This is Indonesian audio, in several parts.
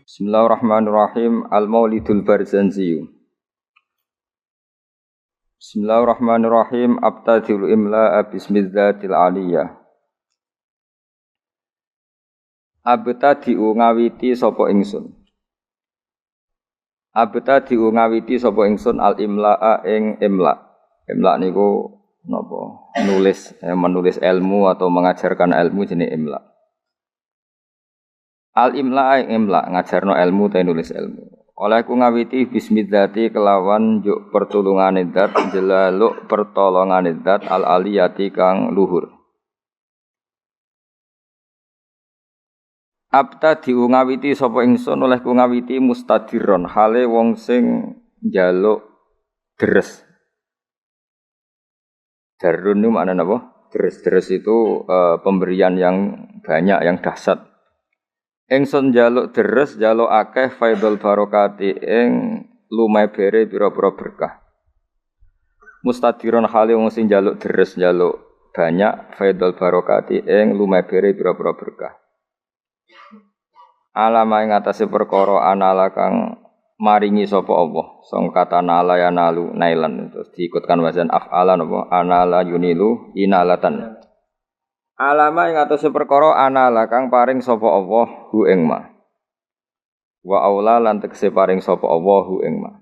Bismillahirrahmanirrahim. Al-Maulidul Barzanzi. Bismillahirrahmanirrahim. Abtadil imla'a bismillatil aliyah. Abtadi'u ngawiti sapa ingsun. Abtadi'u ngawiti sapa ingsun al-imla'a ing imla'. Imla' niku napa? Menulis ilmu atau mengajarkan ilmu jenis imla'. Al-imla' ing imla' ngajarno ilmu ta nulis ilmu. Olehku ngawiti bismillati kelawan njuk pertulungane zat jelaluk pertolongane zat al-aliyati kang luhur. Abtadi'u ngawiti sapa ingsun olehku ngawiti mustadiron hale wong sing njaluk deres. Darun itu maknane apa? Deres itu pemberian yang banyak yang dahsyat. Ingsun njaluk deres njaluk akeh faidul barokati ing lumebere pira-pira berkah. Mustadiron hale wong sing njaluk deres njaluk banyak faidul barokati ing lumebere pira-pira berkah. Alama ing atase perkara anala kang maringi sapa Allah. Song kata nala ya nalu nailan terus diikutkan wazan af'alan apa anala yunilu inalatan. Alama ing atase perkara anala kang paring sapa Allah hu ing ma. Wa aula lan tekse paring sapa Allah hu ing ma.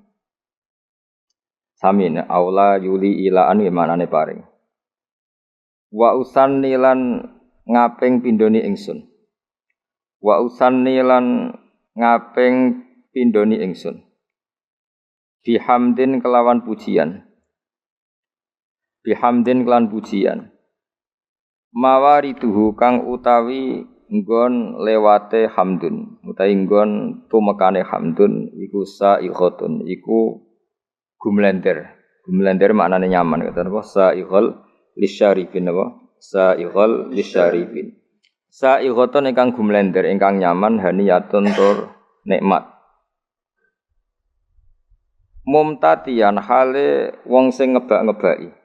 Sami aula yuli ilaan manane paring. Wa usanni lan ngaping pindhoni ingsun. Wa usanni lan ngaping pindhoni ingsun. Bihamdin kelawan pujian. Bihamdin kelan pujian. Mawariduhu kang utawi nggon lewate hamdun utawi nggon tumekane hamdun iku sa'iqatun iku gumlender maknane nyaman kata apa sa'iqal lisyarifin apa sa'iqal lisyarifin sa'iqatun ingkang gumlender ingkang nyaman haniyatun tur nikmat mumtatian hale wong sing ngebak-ngebaki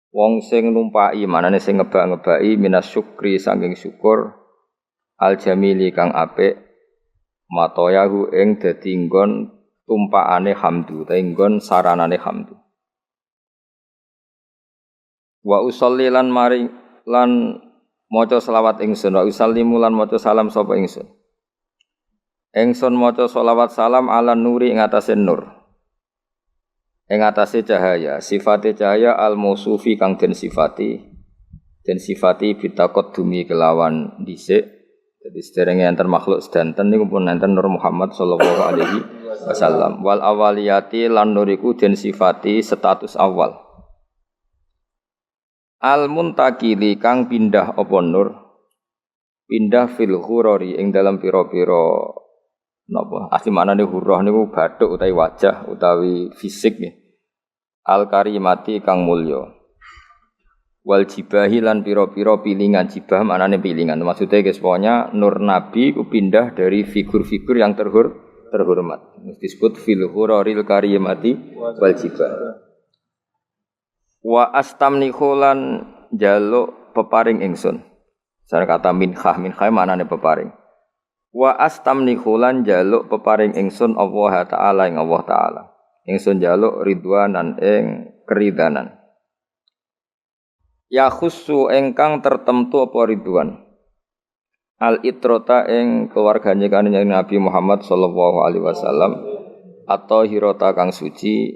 wong sing numpaki manane sing ngebak-ngebaki minas syukri saking syukur al jamili kang apik matoyahu ing dadi nggon tumpakane hamdu ta nggon saranane hamdu wa usolli lan mari lan maca selawat ingsun wa usallimu lan maca salam sapa ingsun maca selawat salam ala nuri ing atase nur ing atase cahaya, sifate cahaya al-mausufi kang den sifati bitaqaddumi kelawan dhisik. Dadi sederenge enten makhluk sedanten niku pun enten Nur Muhammad sallallahu alaihi wasallam. Wal awaliyati lan nuriku den sifati status awal. Al-muntakili kang pindah apa nur? Pindah fil ghurari ing dalam pira-pira napa asli maknane hurrah niku bathuk utawi wajah utawi fisik nggih al karimati kang mulya wal jibahi lan pira-pira pilingan jibah maknane pilingan maksudnya guys pokoknya nur nabi ku pindah dari figur-figur yang terhormat disebut fil ghuraril karimati wal jibah wa astamnihu lan jaluk peparing ingsun cara kata minhah maknane peparing wa astamnihu lan jaluk peparing ingsun Allah taala ing Allah taala ingsun jaluk ridwanan ing keridanan ya khussu ingkang tertentu apa ridwan al itrota ing keluargane kanjeng Nabi Muhammad sallallahu alaihi wasallam atau hirota kang suci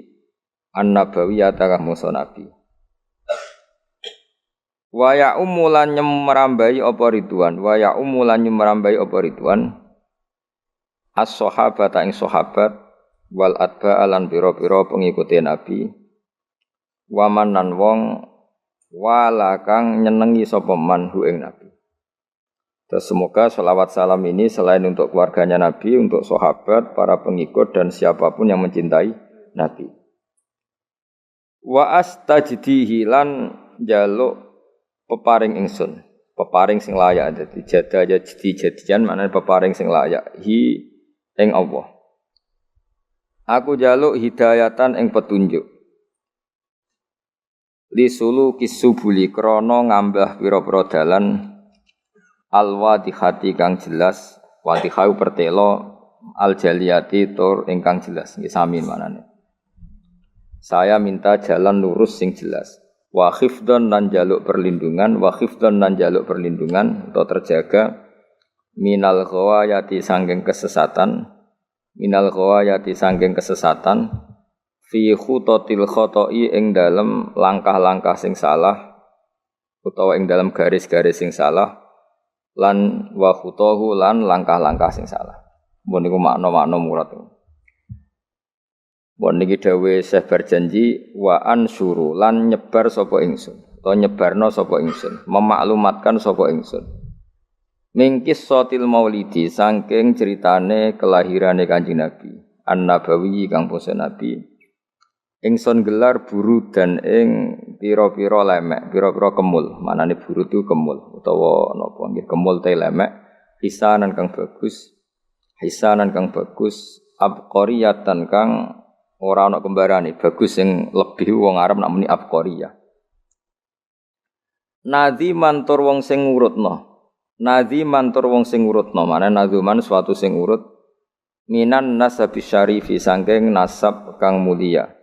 an-nabawiyata kang musa nabi wa ya umulan nyemrambai apa ridwan wa ya umulan nyemrambai apa ridwan as-sahabata ing sahabat wal atba lan pira-pira pengikuti nabi waman nan wong wala kang nyenengi sapa man hu ing nabi. Terus semoga selawat salam ini selain untuk keluarganya nabi untuk sahabat para pengikut dan siapapun yang mencintai nabi. Wa astajdihi lan jaluk peparing ingsun, peparing sing layak dadi jadian maknane peparing sing layak hi ing Allah. Aku jaluk hidayatan ing petunjuk. Li sulu kisubuli krana ngambah pira-pira dalan alwadihati kang jelas Wadihau pertelo al jaliyati tur ingkang jelas. Nggih sami manane. Saya minta jalan lurus sing jelas. Wa khifdon nan jaluk perlindungan, atau terjaga minal ghawayati sangking kesesatan, fi khutatil khoto'i ing dalem langkah-langkah sing salah utawa ing dalem garis-garis sing salah lan wa khutahu lan langkah-langkah sing salah. Mun niku makna-makna murad. Mun niki dawuh Syekh berjanji wa ansuru lan nyebar sapa ingsun, utawa nyebarno sapa ingsun, memaklumatkan sapa ingsun. Mingkis sotil maulidi saking ceritane kelahirane Kanjeng Nabi, an-nabawi kang basa Nabi. Ingsun gelar buru dan ing pira-pira lemek, pira-pira kemul. Manane buru itu kemul utawa napa nggih kemul te lemek, hisanan kang bagus, abqariyatan kang ora ana kembarane, bagus sing lebih wong Arab nak muni abqariyah. Nadhiman tur wong sing ngurutna. Mana nadzuman suatu sing urut minan nasab syarifi sangking nasab kang mulia.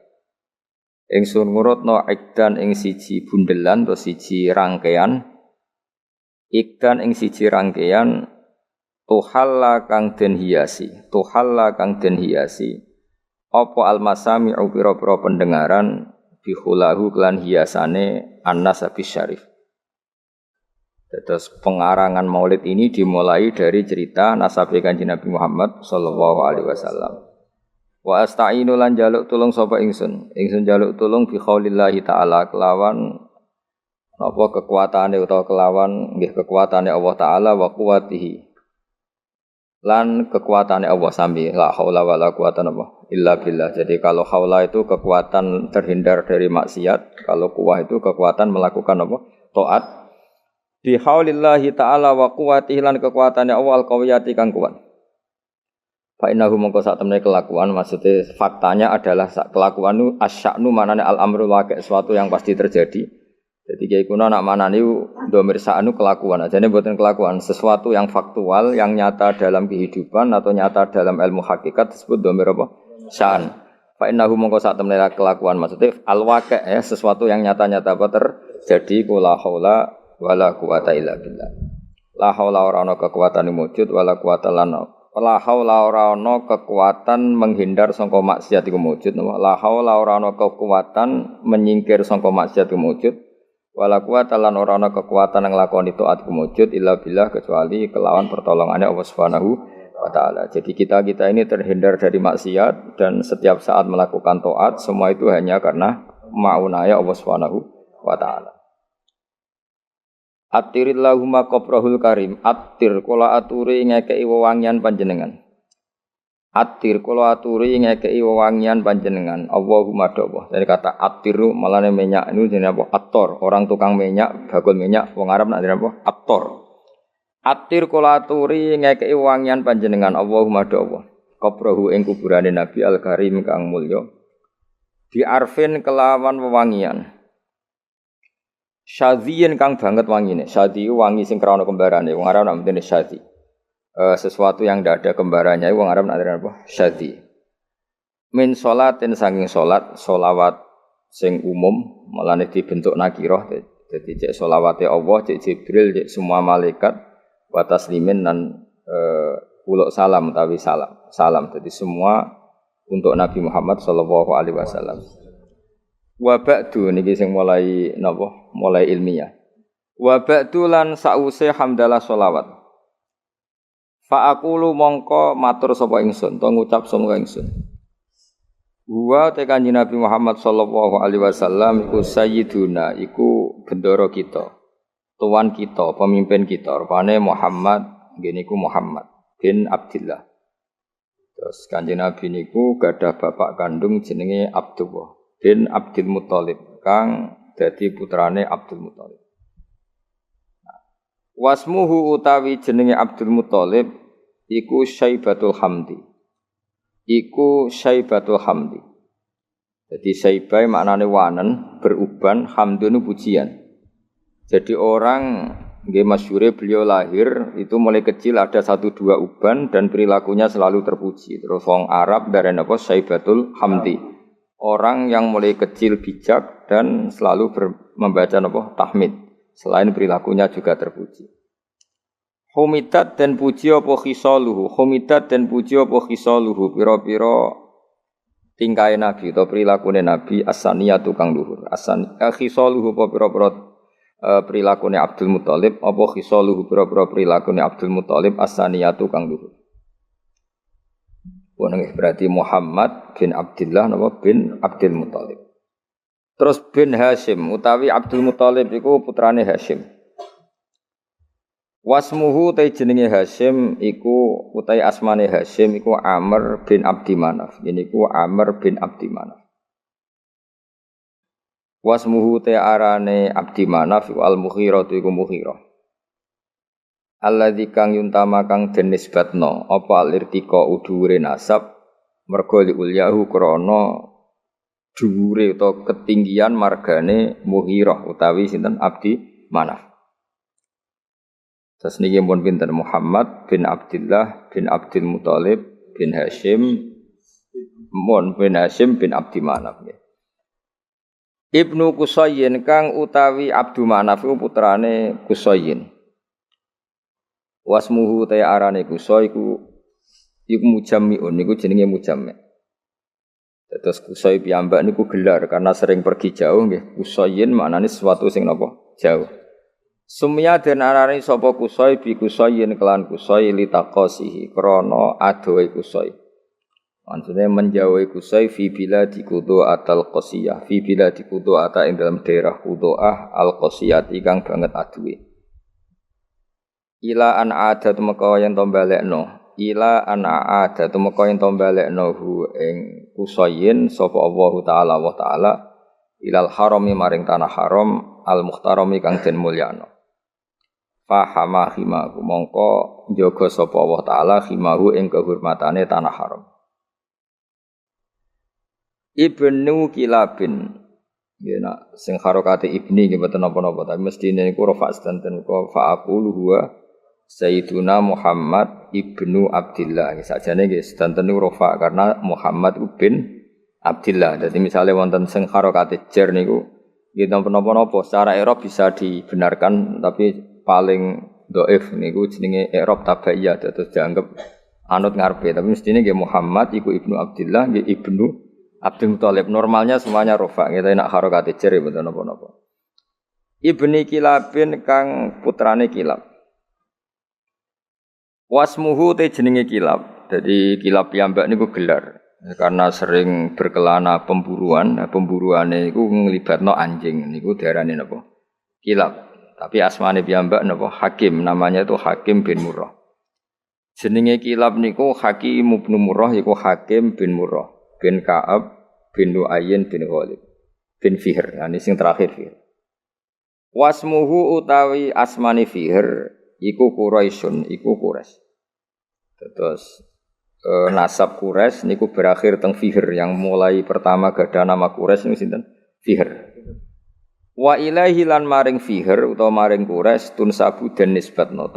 Ingsun ngurutna ikdan ing siji bundelan atau siji rangkaian. Tuhalla kang den hiasi. Apa almasami'u pira-pira pendengaran bihulahu kelan hiasane an-nasab syarif. Terus pengarangan maulid ini dimulai dari cerita nasab Kanjeng Nabi Muhammad sallallahu alaihi wasallam. Wa asta'inu lan jaluk tulung sapa ingsun. Ingsun jaluk tulung bi khaulillahi taala kelawan napa kekuatane utawa kelawan nggih kekuatane Allah taala wa quwwatihi. Lan kekuatane Allah sami la haula wala quwata illa billah. Jadi kalau haula itu kekuatan terhindar dari maksiat, kalau quwwah itu kekuatan melakukan apa? Taat. Bi haulillahi ta'ala wa quwwatihi lan kekuatane Allah al-qawiyati kang kuat. Fa innahu mongko sak temene kelakuan maksudnya faktanya adalah kelakuan nu asya'nu manane al-amru waqi' sesuatu yang pasti terjadi. Jadi kiai kuno nak manani dhamir sa'nu kelakuan ajane mboten kelakuan sesuatu yang faktual yang nyata dalam kehidupan atau nyata dalam ilmu hakikat disebut dhamir apa? Sa'an. Fa innahu mongko sak temene kelakuan maksudnya al-waqi' ya sesuatu yang nyata-nyata apa terjadi kula haula wala quwata illa billah. La haula ora ana kekuatan wujud wala quwata lan la haula ora ana kekuatan menghindar sangka maksiat iku wujud. La haula ora ana kekuatan menyingkir sangka maksiat iku wujud. Wala quwata lan ora ana kekuatan nglakoni taat iku wujud illa billah kecuali kelawan pertolongannya Allah Subhanahu wa taala. Jadi kita ini terhindar dari maksiat dan setiap saat melakukan taat semua itu hanya karena ma'unaya Allah Subhanahu wa taala. Attirillahumma qabrahul karim. Attir kula aturi ngekeki wewangian panjenengan. Allahumma dawa. Dari kata attiru malane minyak itu jenenge apa? Attor. Orang tukang minyak, bakul minyak wong Arab nak jenenge apa? Attor. Attir kula aturi ngekeki wewangian panjenengan. Allahumma dawa. Qabrahu ing kuburane Nabi al-Karim kang mulya. Bi arfin kelawan wewangian. Syadhiyin kang banget wangine. Syadhi wangi sing krana kembarane. Wong Arab nak mene syadhi. Sesuatu yang tidak ada kembarannya wong Arab nak apa? Syadhi. Min sholatin saking salat, sholawat sing umum, malane dibentuk nakirah. Dadi cek sholawate Allah, cek Jibril, cek semua malaikat wa taslimin dan uluk salam utawi salam. Salam dadi semua untuk Nabi Muhammad sallallahu alaihi wasallam. Wa ba'du niki sing mulai napa? Mulai ilmiah. Wa ba'du lan sause hamdalah sholawat. Fa aqulu mongko matur sapa ingsun, to ngucap sapa ingsun. Wa te Kanjeng Nabi Muhammad sallallahu alaihi wasallam iku sayyiduna, iku bendoro kita. Tuan kita, pemimpin kita, rupane Muhammad, nggih niku Muhammad bin Abdullah. Terus Kanjeng Nabi niku gadah bapak kandung jenenge Abdullah bin Abdul Muthalib kang dadi putrane Abdul Muthalib. Wasmuhu utawi jenenge Abdul Muthalib iku Syaibatul Hamdi. Jadi Syaibai maknane wanen, beruban, hamdun pujian. Jadi orang Nggih masyhure beliau lahir itu mulai kecil ada 1-2 uban dan perilakunya selalu terpuji. Terus wong Arab darane apa Saibatul Hamdi. Orang yang mulai kecil bijak dan selalu membaca apa tahmid. Selain perilakunya juga terpuji. Humidat dan puji apa khisaluhu. Humidat dan puji apa khisaluhu. Pira-pira tingkai Nabi atau perilakune Nabi as-saniyatu kang luhur. Khisaluhu apa pira-pira perilakune Abdul Muthalib apa khisaluhu pira-pira perilakune Abdul Muthalib as-saniyatu kang luhur. Berarti Muhammad bin Abdullah napa bin Abdul Muthalib. Terus bin Hashim utawi Abdul Muthalib iku putrane Hashim. Wasmuhu ta jenenge Hashim iku utawi asmane Hashim iku Amr bin Abdi Manaf. Ini iku Amr bin Abdi Manaf. Wasmuhu ta arane Abdi Manaf iku Al-Mughirah iku Mughirah. Alladzi kang yuntama kang den nisbatno apa alirtika udhure nasab mergo liulyahu krana dhuwure utawa ketinggian margane Mughirah utawi sinten Abdi Manaf. Terus niki pun pinten Muhammad bin Abdullah bin Abdul Muthalib bin Hashim bin Hashim bin Abdi Manaf. Ibnu Qusayyin kang utawi Abdu Manaf iku putrane Qusayyin. Wasmuhu ta arane Qusay iku mujammiun niku jenenge mujammi. Terus Qusay piyambak niku gelar karena sering pergi jauh nggih. Qusayyin maknane sesuatu sing napa? Jauh. Sumya den arane sapa Qusay bi Qusayyin kelan Qusay litaqasihi krana adohe Qusay. Maksudnya menjauhi Qusay fi biladi Qudaa al-Qasiyah, fi biladi Qudaa ing dalam daerah Qudaa al-Qasiyah ikang banget aduwe. Ila an adat meka yen to balekno, ila an adat meka yen to balekno hu ing Qusayyin sapa Allah taala ilal harami maring tanah haram al-muhtarami kang den mulyana. Fahama himahu mongko njaga sapa Allah taala himahu ing kehormatane tanah haram. Ibnu Kilabin nggih nak sing harokate ibni nggih mboten napa-napa tapi mestine niku rafa sedanten kok fa'aqulu huwa Sayyiduna Muhammad ibnu Abdillah. Sakjane nggih sedanten niku rafa karena Muhammad bin Abdillah. Dadi misale wonten sing harokate jar niku nggih napa-napa secara i'rab bisa dibenarkan tapi paling dhaif niku jenenge i'rab tabaiyah terus dianggap anut ngarepe tapi mestine nggih Muhammad iku ibnu Abdillah nggih ibnu Abdul Muthalib. Normalnya semuanya rofa kita nak harokate jar mboten napa-napa. Ibni Kilabin kang putrane Kilab. Wasmuhu te jenenge Kilab. Jadi Kilab piyambak niku gelar karena sering berkelana pemburuane iku nglibatno anjing niku diarani napa? Kilab. Tapi asmane piyambak napa? Hakim, namanya itu Hakim bin Murrah. Jenenge Kilab niku Hakim bin Murrah iku Hakim bin Murrah bin Ka'ab bin Nu'ayyin bin Ghalib bin Fihr. Nah ini sing terakhir Fihr. Wasmuhu utawi asmane Fihr iku Quraisyun, iku Quraisy. Terus nasab Quraisy niku berakhir teng Fihr yang mulai pertama gadah nama Quraisy niku sinten? Fihr. Wa ilaihi lan maring Fihr utawa maring Quraisy tunsabu den nisbatno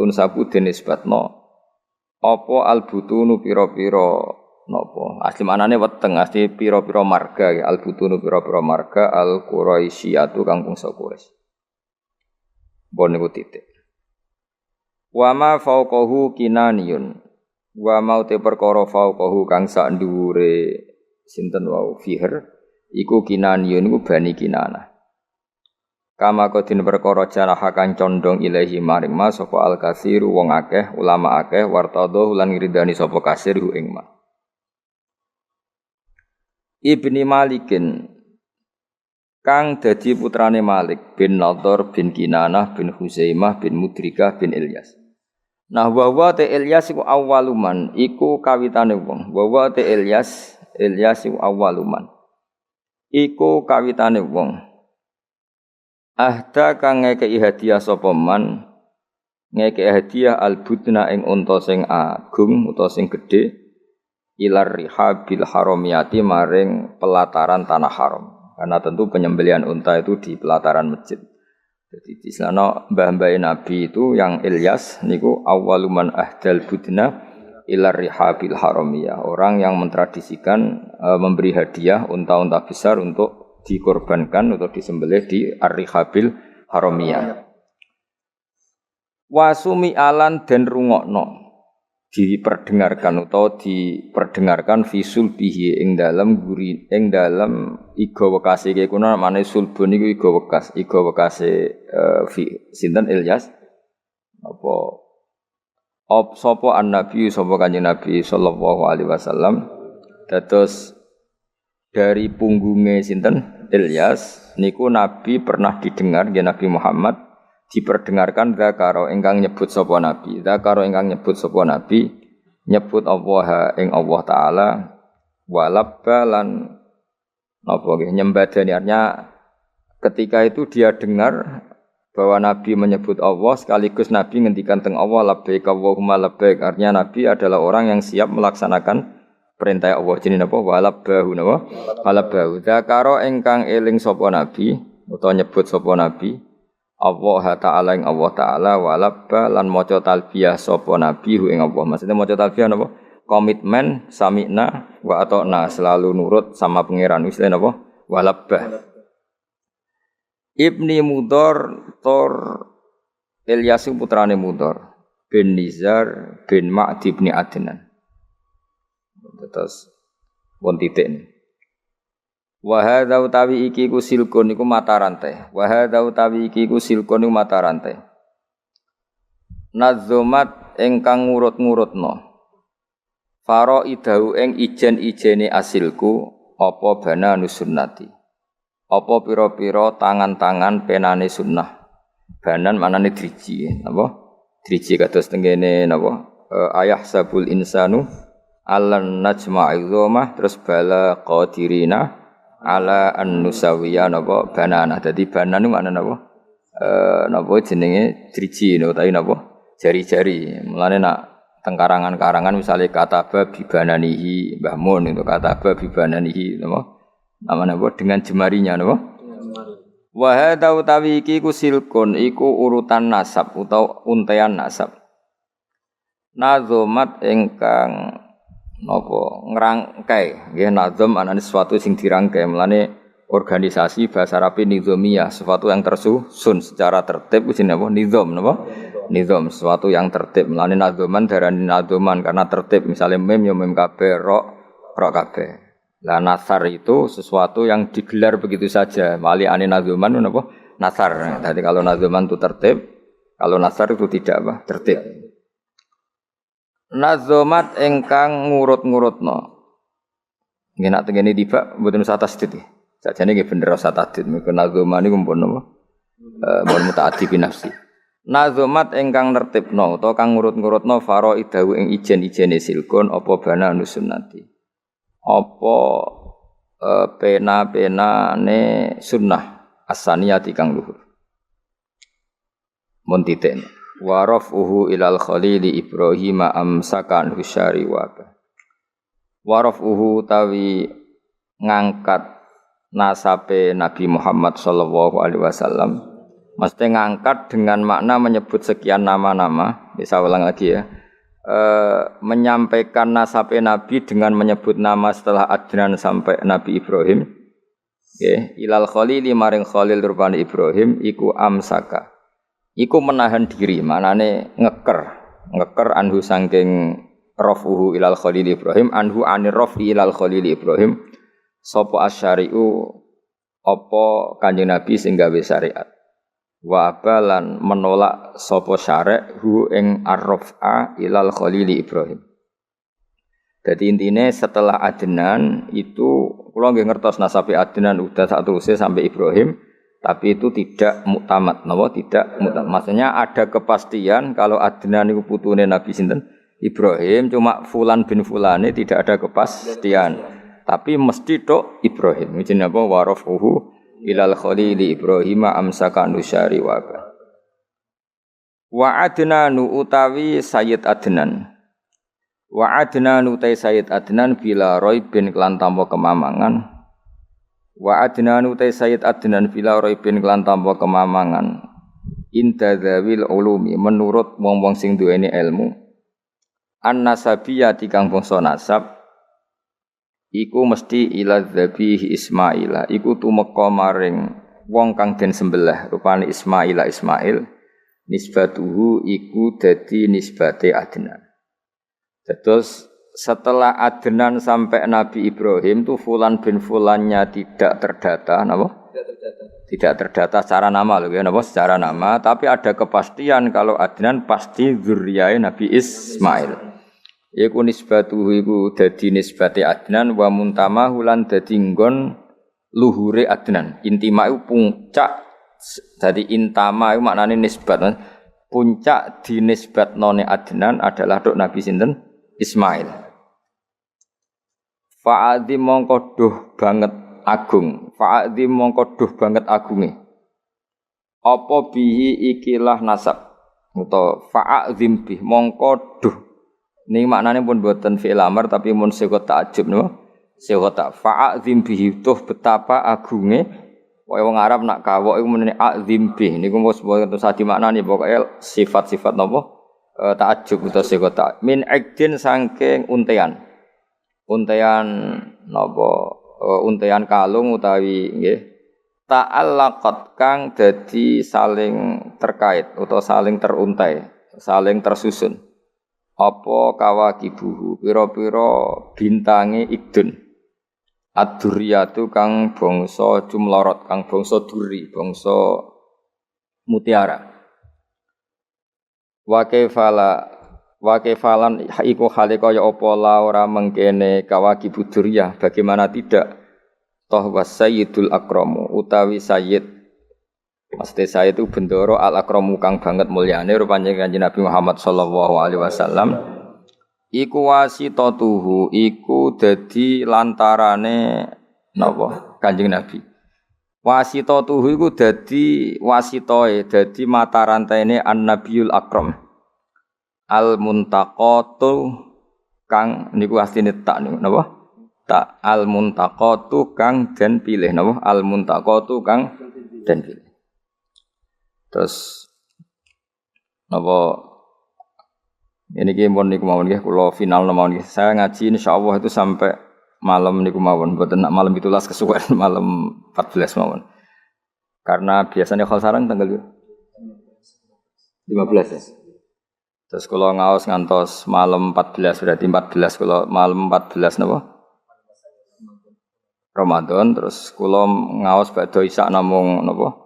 apa albutunu pira-pira napa asli manane weteng asli pira-pira marga ya albutunu pira-pira marga al-Quraisyatu kang bangsa Quraisy. Bon niku titik. Wa ma fauqahu kinaniyun. Wa mau te perkara fauqahu kang sak dhuwure sinten wau Fihr iku kinaniyun iku Bani Kinanah. Kama kodin perkara jaraha kang condong ilahi maring ma sapa al-katsiru wong akeh ulama akeh wartadho lan ngridani sapa kasir hu ing ma. Ibni Malikin kang dadi putrane Malik bin Nadhr bin Kinanah bin Huzaimah bin Mudrikah bin Ilyas. Nah wa te Ilyas iku awaluman iku kawitane wong. Wa te Ilyas iku awaluman iku kawitane wong. Ahda kang ngekeki hadiah sapa man ngekeki hadiah albudna ing unta sing agung utawa sing gedhe ilar rihabil haramiyati maring pelataran tanah haram karena tentu penyembelihan unta itu di pelataran masjid. Jadi di sana mbah-mbah Nabi itu yang Ilyas niku awwaluman ahdal budna ilar rihabil haramiyah. Orang yang mentradisikan memberi hadiah unta-unta besar untuk dikorbankan atau disembelih di ar-rihabil haramiyah. Wasumi alan den rungokno diperdengarkan atau diperdengarkan visul bihi ing dalam guri ing dalam iga wekase iki kuna mane sulbun niku iga wekase sinten Ilyas apa sapa an-nabi sapa kanjeng Nabi sallallahu alaihi wasallam dados dari punggunge sinten Ilyas niku Nabi pernah didengar nggih Nabi Muhammad diperdengarkan zakaro ingkang nyebut sapa nabi nyebut Allah ing Allah taala walabbalan napa nggih nyembadani artinya ketika itu dia dengar bahwa nabi menyebut Allah sekaligus nabi ngendikan teng Allah labbaik Allahumma labbaik artinya nabi adalah orang yang siap melaksanakan perintah Allah jenenge napa walabbahu napa walabbahu zakaro ingkang eling sapa nabi utawa nyebut sapa nabi Allah Ta'ala ing Allah Ta'ala walabba lan maca talbiyah sapa nabi ing Allah. Maksudnya maca talbiyah napa? Komitmen sami'na wa ata'na selalu nurut sama pangeran. Istilahnya napa? Walabba. Ibni Mudhar Tor Ilyas putrane Mudhar bin Nizar bin Ma'di bin Adnan. Terus won titik. Wa hadza utawi iki ku silkun iku mata rantai. Wa hadza utawi iki ku silkun iku mata rantai. Nazomat ingkang ngurut-ngurutno. Faraidahu ing ijen-ijene asilku apa bana nusunnati. Apa pira-pira tangan-tangan penane sunnah. Banan manane driji, napa? Driji kados tengene napa? Ayah sabul insanu alan najma'i dzamah terus bala qadirina ala an-nusawiya napa banana. Dadi banan niku maknane napa? Napa jenenge driji utawi napa? Jari-jari. Mulane nak teng karangan-karangan misale kataba bi bananihi Mbah Mun itu kataba bi bananihi napa? Namane apa dengan jemarinya napa? Wa hadza utawi iki ku silkun iku urutan nasab utawa untean nasab. Nazomat ingkang napa ngrangkai nggih nazam anane sesuatu sing dirangkai melane organisasi bahasa Arab nizamiyah sesuatu yang tersusun secara tertib jenenge apa nizam napa nizam sesuatu yang tertib melane nazaman darani nazaman karena tertib misalnya mem ya mem kabeh ro kabeh lah nasar itu sesuatu yang digelar begitu saja mali ane nazaman napa nasar jadi kalau nazaman itu tertib kalau nasar itu tidak apa tertib. Nazomat engkang ngurut-ngurutno. Nggih nak tengene tiba mboten usah tasdid. Sajane nggih bener usah tasdid. Mengko nazoman niku mpun napa? Mun mutaaddi bi nafsi. Nazomat engkang nertibno utawa kang ngurut-ngurutno faraidahu ing ijen-ijene silkun apa bana nusunnati. Apa pena-penane sunnah as-saniyati kang luhur. Mun titik. Wa rafuhu ilal khalili Ibrahim amsakan husyari waba. Wa rafuhu tawi ngangkat nasabe Nabi Muhammad sallallahu alaihi wasallam. Mesti ngangkat dengan makna menyebut sekian nama-nama. Bisa ulang lagi ya. Menyampaikan nasabe Nabi dengan menyebut nama setelah Adnan sampai Nabi Ibrahim. Okay. Ilal khalili maring khalil rupane Ibrahim iku amsaka. Iku menahan diri, manane ngeker anhu sangking rafuhu ilal khalil Ibrahim, anhu anir rafi ilal khalil Ibrahim, sopo asyari'u, opo kanjeng Nabi sing gawe syariat. Wa abalan menolak sopo syari' hu ing arraf'a ilal khalil Ibrahim. Jadi intinya setelah Adnan itu, kula nggih ngertos nasabe Adnan udah satu usia sampai Ibrahim, tapi itu tidak muktamad, tidak muktamad. Maksudnya ada kepastian kalau Adnan itu putune Nabi sinten Ibrahim, cuma fulan bin fulane tidak ada kepastian. Tapi mesti tok Ibrahim. Jenenge apa warafuhu ilal khalili Ibrahim amsaka nusyari wa ba. Wa Adnanu utawi Sayyid Adnan. Wa Adnanu utai Sayyid Adnan bila raibin kelan tanpa kemamangan. Wa Adnan utai Sayyid Adnan bila raibin kelan tanpa kemamangan inda dzawil ulumi menurut wong-wong sing duweni ilmu an-nasabiyati kang bangsa nasab iku mesti ila dzabih Ismaila iku tumeka maring wong kang den sembelih rupane Ismail nisbatuhu iku dadi nisbate Adnan. Terus setelah Adnan sampai Nabi Ibrahim tuh Fulan bin Fulannya tidak terdata, napa? Tidak terdata secara nama loh ya, napa? Secara nama, tapi ada kepastian kalau Adnan pasti zuriyah Nabi Ismail. Iku nisbatuhu iku dadi nisbate Adnan wa muntamahu lan dadi nggon luhure Adnan. Intima iku puncak dadi intama iku maknane nisbat. Puncak dinisbatnone Adnan adalah dok Nabi sinten? Ismail. Fa'adhi mongko duh banget agung. Fa'adhi mongko duh banget agunge. Apa bihi ikilah nasab. Atau fa'adhim bih mongko duh. Ini maknanya pun buatan fi'il amar tapi mun sekot ta'ajub no. Sekot tak fa'adhim bihi duh betapa agunge. Wong Arab nak kawok iku menene a'zim bih. Niku mos boten sadi maknane pokoke sifat-sifat napa ta'ajub utawa sekot tak. Min ikdin saking untean. Untean napa untean kalung utawi nggih ta'allaqat kang dadi saling terkait utawa saling teruntai, saling tersusun. Apa kawakibuhu pira-pira bintange Ikdun. Ad-durriyatu kang bangsa jumlorot, kang bangsa duri, bangsa mutiara. Wa kaifalan iku hale kaya apa la ora mengkene kawakib durriyah, bagaimana tidak toh wasayyidul akramu utawi sayyid. Maksudnya sayyid itu bendoro al akramu kang banget mulyane rupane Kanjeng Nabi Muhammad sallallahu alaihi wasallam. Iku wasitatuhu iku dadi lantarane napa Kanjeng Nabi. Wasitatuhu iku dadi wasitoe, dadi mata rantaine an-nabiyul akram. Al-muntaqatu kang niku asline tak niku napa? Tak al-muntaqatu kang den pilih napa? Al-muntaqatu kang den pilih. Terus napa ini ki mun niku mawon nggih kula final mawon nggih. Saya ngaji insyaallah itu sampai malam niku mawon, mboten nak malam 17 kesuwen malam 14 mawon. Karena biasanya khol sarang tanggal 15 ya. Terus kalau ngaos ngantos malam 14 berarti 14 kalau malam 14 napa? Ramadan terus kula ngaos badhe isak namung napa?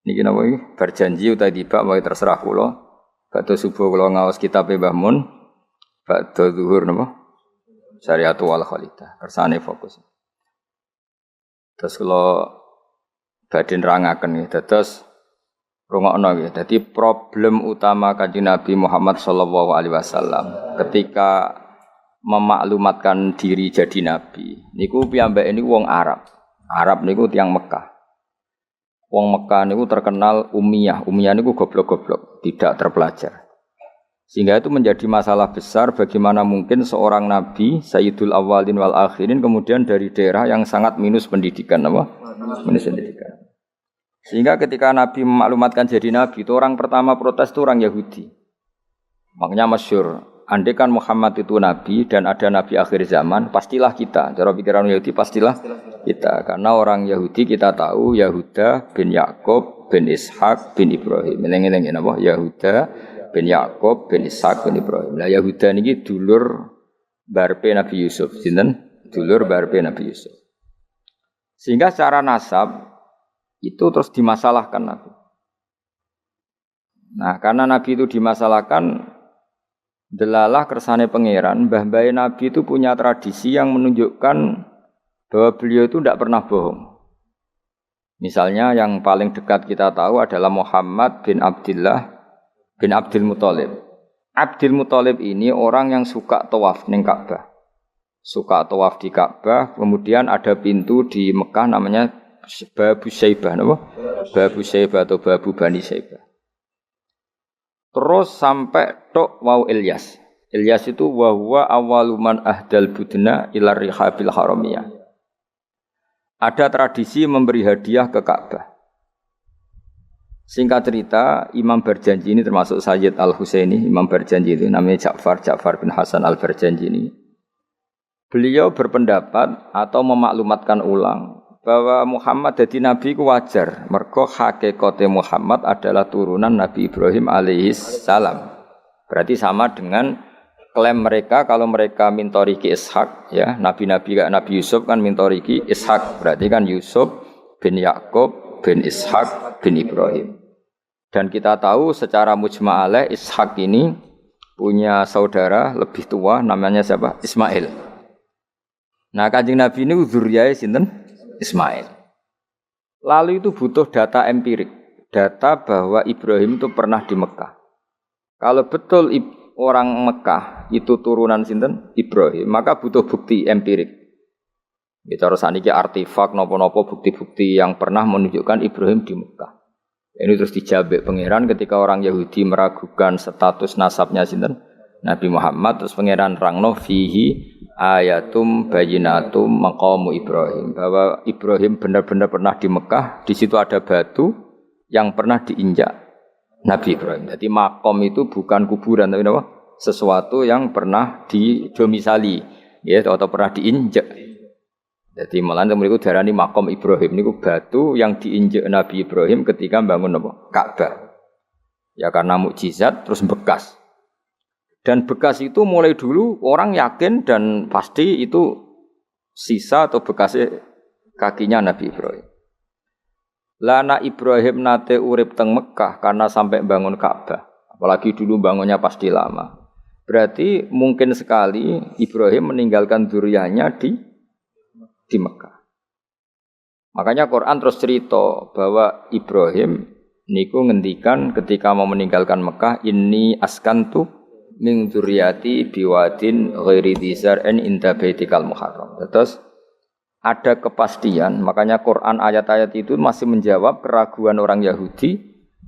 Niki napa iki? Berjanji utawa tiba wae terserah kula. Badhe subuh kula ngaos kitab Mbah Mun. Badhe zuhur napa? Syariatul wal Khalidah. Kersane fokus. Terus kula badhe nerangaken nggih. Dados rungokno nggih. Dadi problem utama Kanjeng Nabi Muhammad sallallahu alaihi wasallam ketika memaklumatkan diri jadi nabi. Niku piyambake niku wong Arab. Arab niku tiyang Mekah. Wong Mekah niku terkenal ummiyah. Ummiyah niku goblok-goblok, tidak terpelajar. Sehingga itu menjadi masalah besar bagaimana mungkin seorang nabi Sayyidul Awwalin wal Akhirin kemudian dari daerah yang sangat minus pendidikan apa? Minus pendidikan. Sehingga ketika Nabi memaklumatkan jadi Nabi, itu orang pertama protes itu orang Yahudi. Makanya masyhur, andai kan Muhammad itu Nabi dan ada Nabi akhir zaman, pastilah kita. Cara pikiran Yahudi pastilah kita. Karena orang Yahudi kita tahu Yahuda bin Yakub bin Ishak bin Ibrahim. Eleng-eleng napa? Yahuda bin Yakub bin Ishak bin Ibrahim. Lah Yahuda niki dulur barpe Nabi Yusuf. Sinten? Dulur barpe Nabi Yusuf. Sehingga secara nasab itu terus dimasalahkan Nabi. Nah, karena Nabi itu dimasalahkan, delalah kersane pangeran, mbah-mbah Nabi itu punya tradisi yang menunjukkan bahwa beliau itu tidak pernah bohong. Misalnya yang paling dekat kita tahu adalah Muhammad bin Abdullah bin Abdul Muthalib. Abdul Muthalib ini orang yang suka tawaf ning Ka'bah. Suka tawaf di Ka'bah, kemudian ada pintu di Mekah namanya Babu Syaibah, napa? Babu Syaibah atau Babu Bani Syaibah. Terus sampai tok wau Ilyas. Ilyas itu wa huwa awwaluman ahdal budna ila rihabil haramiyah. Ada tradisi memberi hadiah ke Ka'bah. Singkat cerita, Imam Barjanji ini termasuk Sayyid Al-Husaini, Imam Barjanji itu namanya Ja'far bin Hasan Al-Barjanji ini. Beliau berpendapat atau memaklumatkan ulang bahwa Muhammad jadi nabi ku wajar. Mergo hakikate Muhammad adalah turunan Nabi Ibrahim alaihis salam. Berarti sama dengan klaim mereka kalau mereka mintoriki Ishak, ya, nabi-nabi kayak Nabi Yusuf kan mintoriki Ishak. Berarti kan Yusuf bin Yakub bin Ishak bin Ibrahim. Dan kita tahu secara mujma' alaih Ishak ini punya saudara lebih tua namanya siapa? Ismail. Nah, Kanjeng Nabi ini zuriyah sinten? Ismail. Lalu itu butuh data empirik, data bahwa Ibrahim itu pernah di Mekah. Kalau betul orang Mekah itu turunan sinten? Ibrahim, maka butuh bukti empirik. Bicara saniki artefak nopo-nopo bukti-bukti yang pernah menunjukkan Ibrahim di Mekah. Ini terus dijabek pangeran ketika orang Yahudi meragukan status nasabnya sinten? Nabi Muhammad, terus pangeran rangno fihi ayatum bayinatum maqamu Ibrahim, bahwa Ibrahim benar-benar pernah di Mekah. Di situ ada batu yang pernah diinjak Nabi Ibrahim. Jadi makom itu bukan kuburan tapi apa? Sesuatu yang pernah didomisali, ya, atau pernah diinjak. Jadi malah mereka darani makom Ibrahim niku batu yang diinjak Nabi Ibrahim ketika bangun apa? Ka'bah. Ya karena mukjizat terus bekas. Dan bekas itu mulai dulu orang yakin dan pasti itu sisa atau bekasnya kakinya Nabi Ibrahim. Lana Ibrahim nate urip teng Mekah karena sampai bangun Ka'bah. Apalagi dulu bangunnya pasti lama. Berarti mungkin sekali Ibrahim meninggalkan zuriyahnya di Mekah. Makanya Quran terus cerita bahwa Ibrahim niku ngendikan ketika mau meninggalkan Mekah, ini askantu min dzurriyyati biwadin ghairi dzar'in inda baitikal muharram. Terus ada kepastian, makanya Quran ayat-ayat itu masih menjawab keraguan orang Yahudi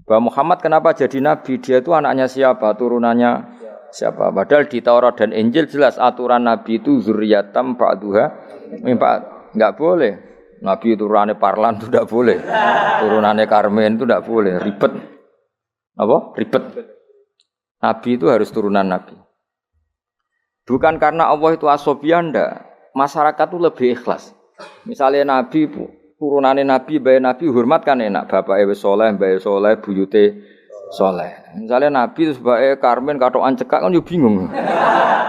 bahwa Muhammad kenapa jadi nabi, dia itu anaknya siapa, turunannya siapa. Padahal di Taurat dan Injil jelas aturan nabi itu zurriyatam ba'duha mimpa, enggak boleh. Nabi turunannya Parlan itu enggak boleh. Turunannya Karmen itu enggak boleh, ribet. Apa? Ribet. Nabi itu harus turunan Nabi. Bukan karena Allah itu asobian, enggak. Masyarakat itu lebih ikhlas. Misalnya Nabi, turunannya Nabi, bayi Nabi, hormat kan enak. Bapak Ewe Soleh, bayi Soleh, buyute Soleh. Misalnya Nabi, sebagai Karmen, katoan cekak, kan juga bingung.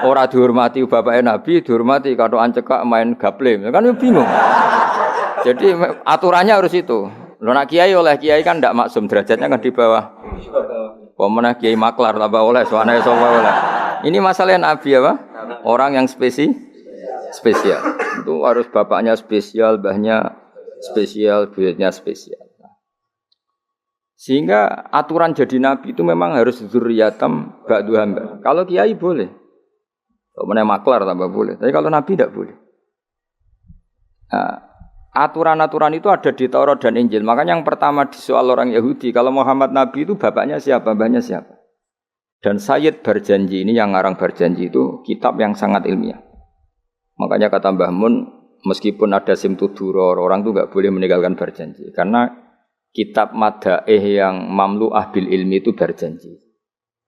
Orang dihormati bapak Nabi, dihormati katoan cekak main gaple. Kan juga bingung. Jadi aturannya harus itu. Loh nak kiai oleh kiai kan enggak maksum, derajatnya kan di bawah. Pemenang kiai maklar tambah oleh soalnya oleh. Ini masalah Nabi apa? Orang yang spesial. Itu harus bapaknya spesial, mbahnya spesial, buyutnya spesial. Sehingga aturan jadi nabi itu memang harus dzurriyatam ba'du hamba. Kalau kiai boleh. Pemenang maklar tambah boleh. Tapi kalau nabi tidak boleh. Nah, aturan-aturan itu ada di Taurat dan Injil. Makanya yang pertama di soal orang Yahudi, kalau Muhammad Nabi itu bapaknya siapa, mbahnya siapa. Dan Sayyid Barjanji ini yang ngarang Barjanji itu kitab yang sangat ilmiah. Makanya kata Mbah Mun, meskipun ada simtuduror, orang itu enggak boleh meninggalkan Barjanji. Karena kitab madaih yang mamlu'ah bil ilmi itu Barjanji.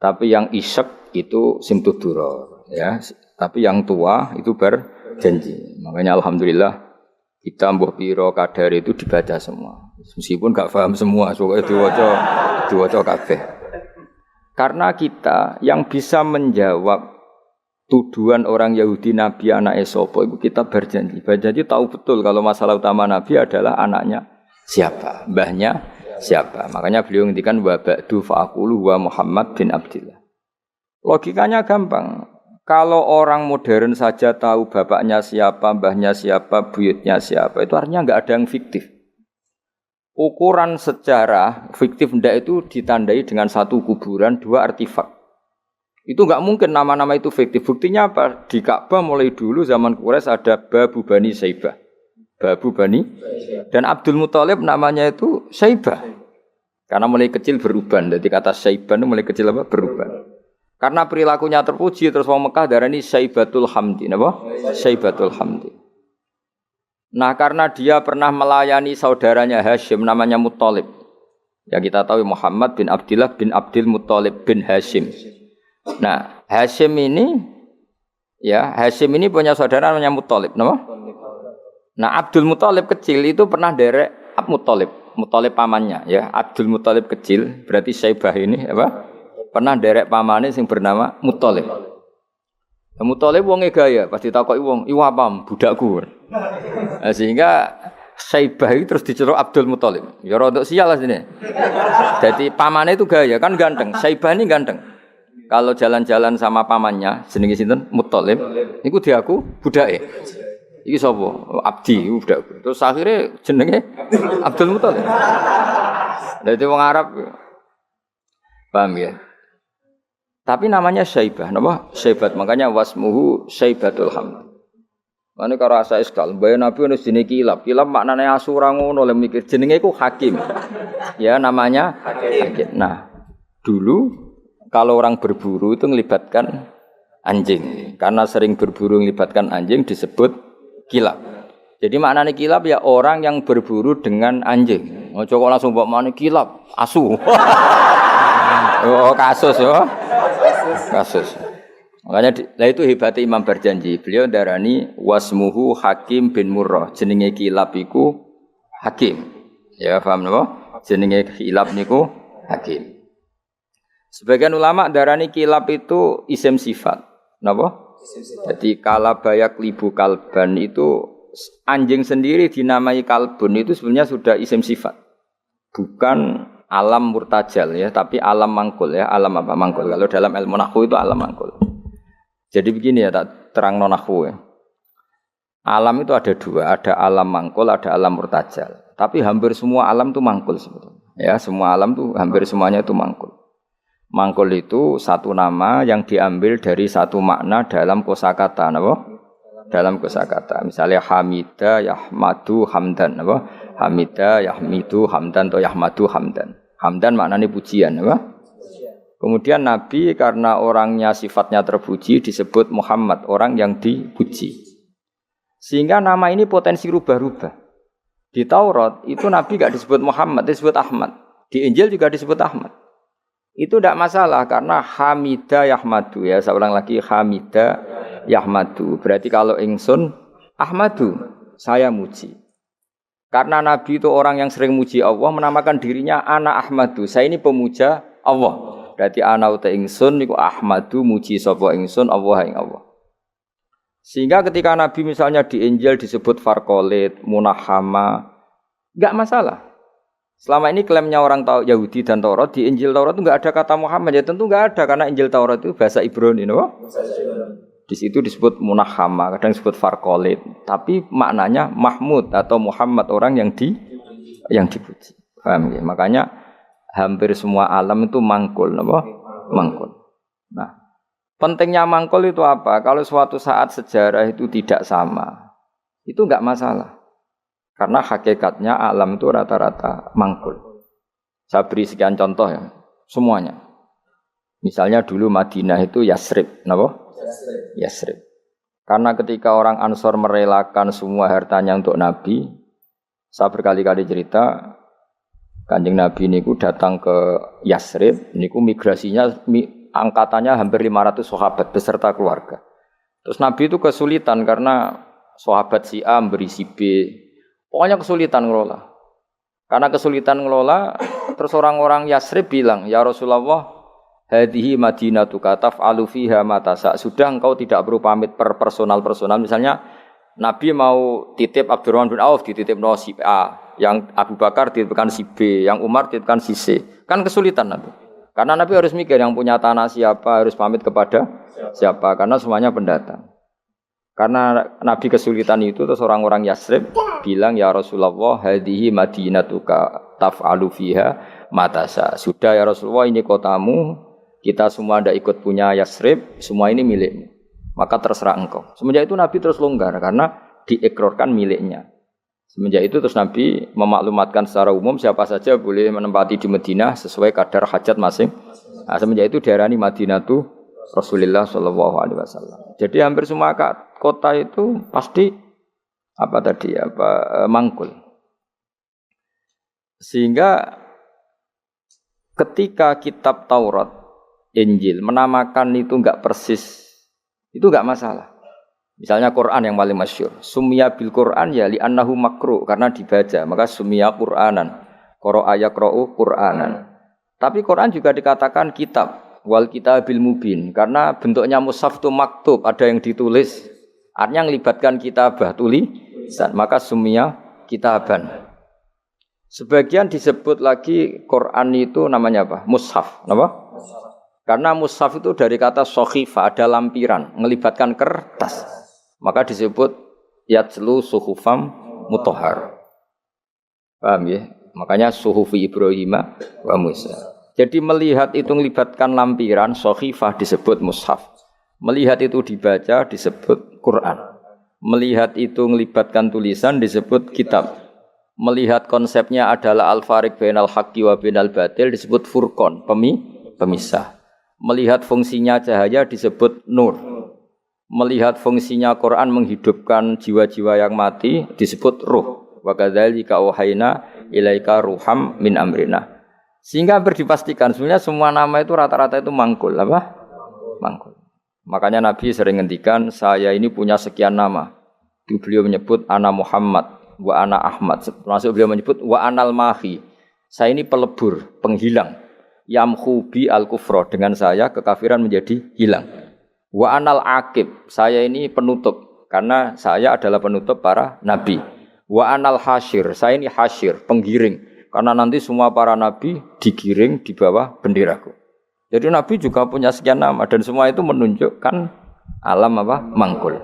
Tapi yang isyek itu simtuduror. Ya. Tapi yang tua itu Barjanji. Makanya Alhamdulillah, kita mbah piro kadar itu dibaca semua. Meskipun gak paham semua, soalnya diwaca kabeh. Karena kita yang bisa menjawab tuduhan orang Yahudi Nabi anak sapa itu kita Barjanji. Barjanji tahu betul kalau masalah utama Nabi adalah anaknya siapa, mbahnya siapa. Makanya beliau ngendikan wa ba'du fa'aqulu wa Muhammad bin Abdillah. Logikanya gampang. Kalau orang modern saja tahu bapaknya siapa, mbahnya siapa, buyutnya siapa, itu artinya enggak ada yang fiktif. Ukuran sejarah fiktif ndak itu ditandai dengan satu kuburan, dua artefak. Itu enggak mungkin nama-nama itu fiktif. Buktinya apa? Di Ka'bah mulai dulu zaman Quraisy ada Babu Bani Saibah. Babu Bani dan Abdul Muthalib namanya itu Saibah. Karena mulai kecil beruban. Jadi kata Saibah itu mulai kecil apa? Beruban. Karena perilakunya terpuji terus wong Mekah darani Saibatul Hamdi, napa? Saibatul Hamdi. Nah, karena dia pernah melayani saudaranya Hashim namanya Muthalib. Ya kita tahu Muhammad bin Abdullah bin Abdul Muthalib bin Hashim. Nah, Hashim ini punya saudara namanya Muthalib, nama? Nah, Abdul Muthalib kecil itu pernah derek Muthalib pamannya, ya. Abdul Muthalib kecil, berarti Syaibah ini apa? Pernah derek pamannya yang bernama Muthalib. Nah, Muthalib wonge gaya, pasti takoki wong, "Iku apa, budakku?" Nah, sehingga Syaibah itu terus diceluk Abdul Muthalib. Ya rodok sial lah sini. Jadi pamannya itu gaya, kan ganteng. Syaibah ini ganteng. Kalau jalan-jalan sama pamannya, jenenge sinten? Muthalib. Niku diaku budake. Iki sapa? Abdi budakku. Terus akhirnya jenenge Abdul Muthalib. Dadi wong Arab. Paham ya? Tapi namanya Syaibah, napa? Syaibat, makanya wasmuhu Syaibatul Hamd. Mane karo asa iskal, mbaya Nabi ono jenenge Kilab. Kilab maknane asu ora ngono le mikir jenenge iku Hakim. Ya namanya Hakim. Nah, dulu kalau orang berburu itu melibatkan anjing. Karena sering berburu melibatkan anjing disebut Kilab. Jadi maknane Kilab ya orang yang berburu dengan anjing. Ojo kok langsung mbok maknane Kilab, asu. Oh, kasus ya. Kasus. Makanya itu hebatnya Imam Barjanji. Beliau darani wasmuhu Hakim bin Murrah. Jenenge Kilab iku Hakim. Ya paham napa? Jenenge Kilab niku Hakim. Sebagian ulama darani Kilab itu isim sifat. Napa? Jadi kalabayak libu kalban itu anjing sendiri dinamai kalbun itu sebenarnya sudah isim sifat. Bukan alam murtajal ya, tapi alam mangkul ya. Alam apa? Mangkul. Kalau dalam ilmu nahwu itu alam mangkul. Jadi begini ya, tak terang nonahwu ya. Alam itu ada dua, ada alam mangkul, ada alam murtajal. Tapi hampir semua alam itu mangkul sebetulnya. Ya, semua alam itu hampir semuanya itu mangkul. Mangkul itu satu nama yang diambil dari satu makna dalam kosakata, apa? Dalam kosakata. Misalnya Hamida, Yahmadu, Hamdan, apa? Hamida, Yahmidu, Hamdan atau Yahmadu, Hamdan. Hamdan maknanya pujian, apa? Kemudian Nabi karena orangnya sifatnya terpuji disebut Muhammad, orang yang dipuji. Sehingga nama ini potensi rubah-rubah. Di Taurat itu Nabi tidak disebut Muhammad, disebut Ahmad. Di Injil juga disebut Ahmad. Itu tidak masalah karena Hamida Yahmadu ya. Saya ulang lagi Hamida Yahmadu. Berarti kalau ingsun Ahmadu, saya muji. Karena Nabi itu orang yang sering muji Allah, menamakan dirinya Ana Ahmadu. Saya ini pemuja Allah. Berarti ana uta ingsun niku Ahmadu muji sapa ingsun Allah ing Allah. Sehingga ketika Nabi misalnya di Injil disebut Farqalit, Munahama, enggak masalah. Selama ini klaimnya orang Yahudi dan Taurat, di Injil Taurat itu enggak ada kata Muhammad, ya tentu enggak ada karena Injil Taurat itu bahasa Ibrani, no? Di situ disebut Munahama, kadang disebut Farqalit, tapi maknanya Mahmud atau Muhammad, orang yang dipuji. Paham ya? Makanya hampir semua alam itu mangkul, apa? Mangkul. Nah, pentingnya mangkul itu apa? Kalau suatu saat sejarah itu tidak sama, itu enggak masalah. Karena hakikatnya alam itu rata-rata mangkul. Saya beri sekian contoh ya, semuanya. Misalnya dulu Madinah itu Yasrib, apa? Yasrib. Karena ketika orang Ansor merelakan semua hartanya untuk Nabi, saya berkali-kali cerita, Kanjeng Nabi niku datang ke Yasrib, niku migrasinya angkatannya hampir 500 sahabat beserta keluarga. Terus Nabi itu kesulitan karena sahabat si A memberi si B. Pokoknya kesulitan ngelola. Karena kesulitan ngelola, terus orang-orang Yasrib bilang, "Ya Rasulullah, hadhihi madinatuka taf'alu fiha ma tasa." Sudah engkau tidak perlu pamit per personal. Misalnya Nabi mau titip Abdurrahman bin Auf dititip no si A. Yang Abu Bakar dititipkan si B, yang Umar dititipkan si C. Kan kesulitan Nabi. Karena Nabi harus mikir yang punya tanah siapa, harus pamit kepada siapa, karena semuanya pendatang. Karena Nabi kesulitan itu, terus orang-orang Yasrib bilang, "Ya Rasulullah, hadhihi madinatuka taf'alu fiha matasa." Sudah ya Rasulullah, ini kotamu, kita semua tidak ikut punya Yasrib, semua ini milikmu. Maka terserah engkau. Semenjak itu Nabi terus longgar karena diikrarkan miliknya. Semenjak itu terus Nabi memaklumatkan secara umum siapa saja boleh menempati di Madinah sesuai kadar hajat masing. Nah, semenjak itu diarani Madinatu Rasulullah Shallallahu Alaihi Wasallam. Jadi hampir semua kota itu pasti mangkul. Sehingga ketika kitab Taurat, Injil menamakan itu enggak persis, itu enggak masalah. Misalnya Quran yang paling masyhur, sumya bil Quran ya li annahu makru karena dibaca, maka sumya Quranan. Qara'a yaqra'u Quranan. Tapi Quran juga dikatakan kitab, wal kitabil mubin karena bentuknya mushaf itu maktub, ada yang ditulis. Artinya melibatkan kitabah, tulisan, maka sumya kitaban. Sebagian disebut lagi Quran itu namanya apa? Mushaf, apa? Karena mushaf itu dari kata sohifa, ada lampiran, melibatkan kertas. Maka disebut yatslu suhufam mutahhar. Paham ya? Makanya suhufi Ibrahim wa Musa. Jadi melihat itu melibatkan lampiran, sohifah disebut mushaf. Melihat itu dibaca disebut Quran. Melihat itu melibatkan tulisan disebut kitab. Melihat konsepnya adalah al-fariq bainal haqqi wa bainal batil disebut furqan, pemisah. Melihat fungsinya cahaya disebut nur. Melihat fungsinya Quran menghidupkan jiwa-jiwa yang mati disebut ruh. Wa kadzalika auhayna ilaika ruham min amrina. Sehingga berdipastikan sebenarnya semua nama itu rata-rata itu mangkul, apa? Mangkul. Makanya Nabi sering ngendikan saya ini punya sekian nama. Beliau menyebut ana Muhammad wa ana Ahmad. Termasuk beliau menyebut wa anal mahi. Saya ini pelebur, penghilang. Yamhu bi al-kufra, dengan saya kekafiran menjadi hilang. Wa anal aqib, saya ini penutup karena saya adalah penutup para nabi. Wa anal hasyir, saya ini hasyir, penggiring karena nanti semua para nabi digiring di bawah benderaku. Jadi nabi juga punya sekian nama dan semua itu menunjukkan alam apa? Mangkul.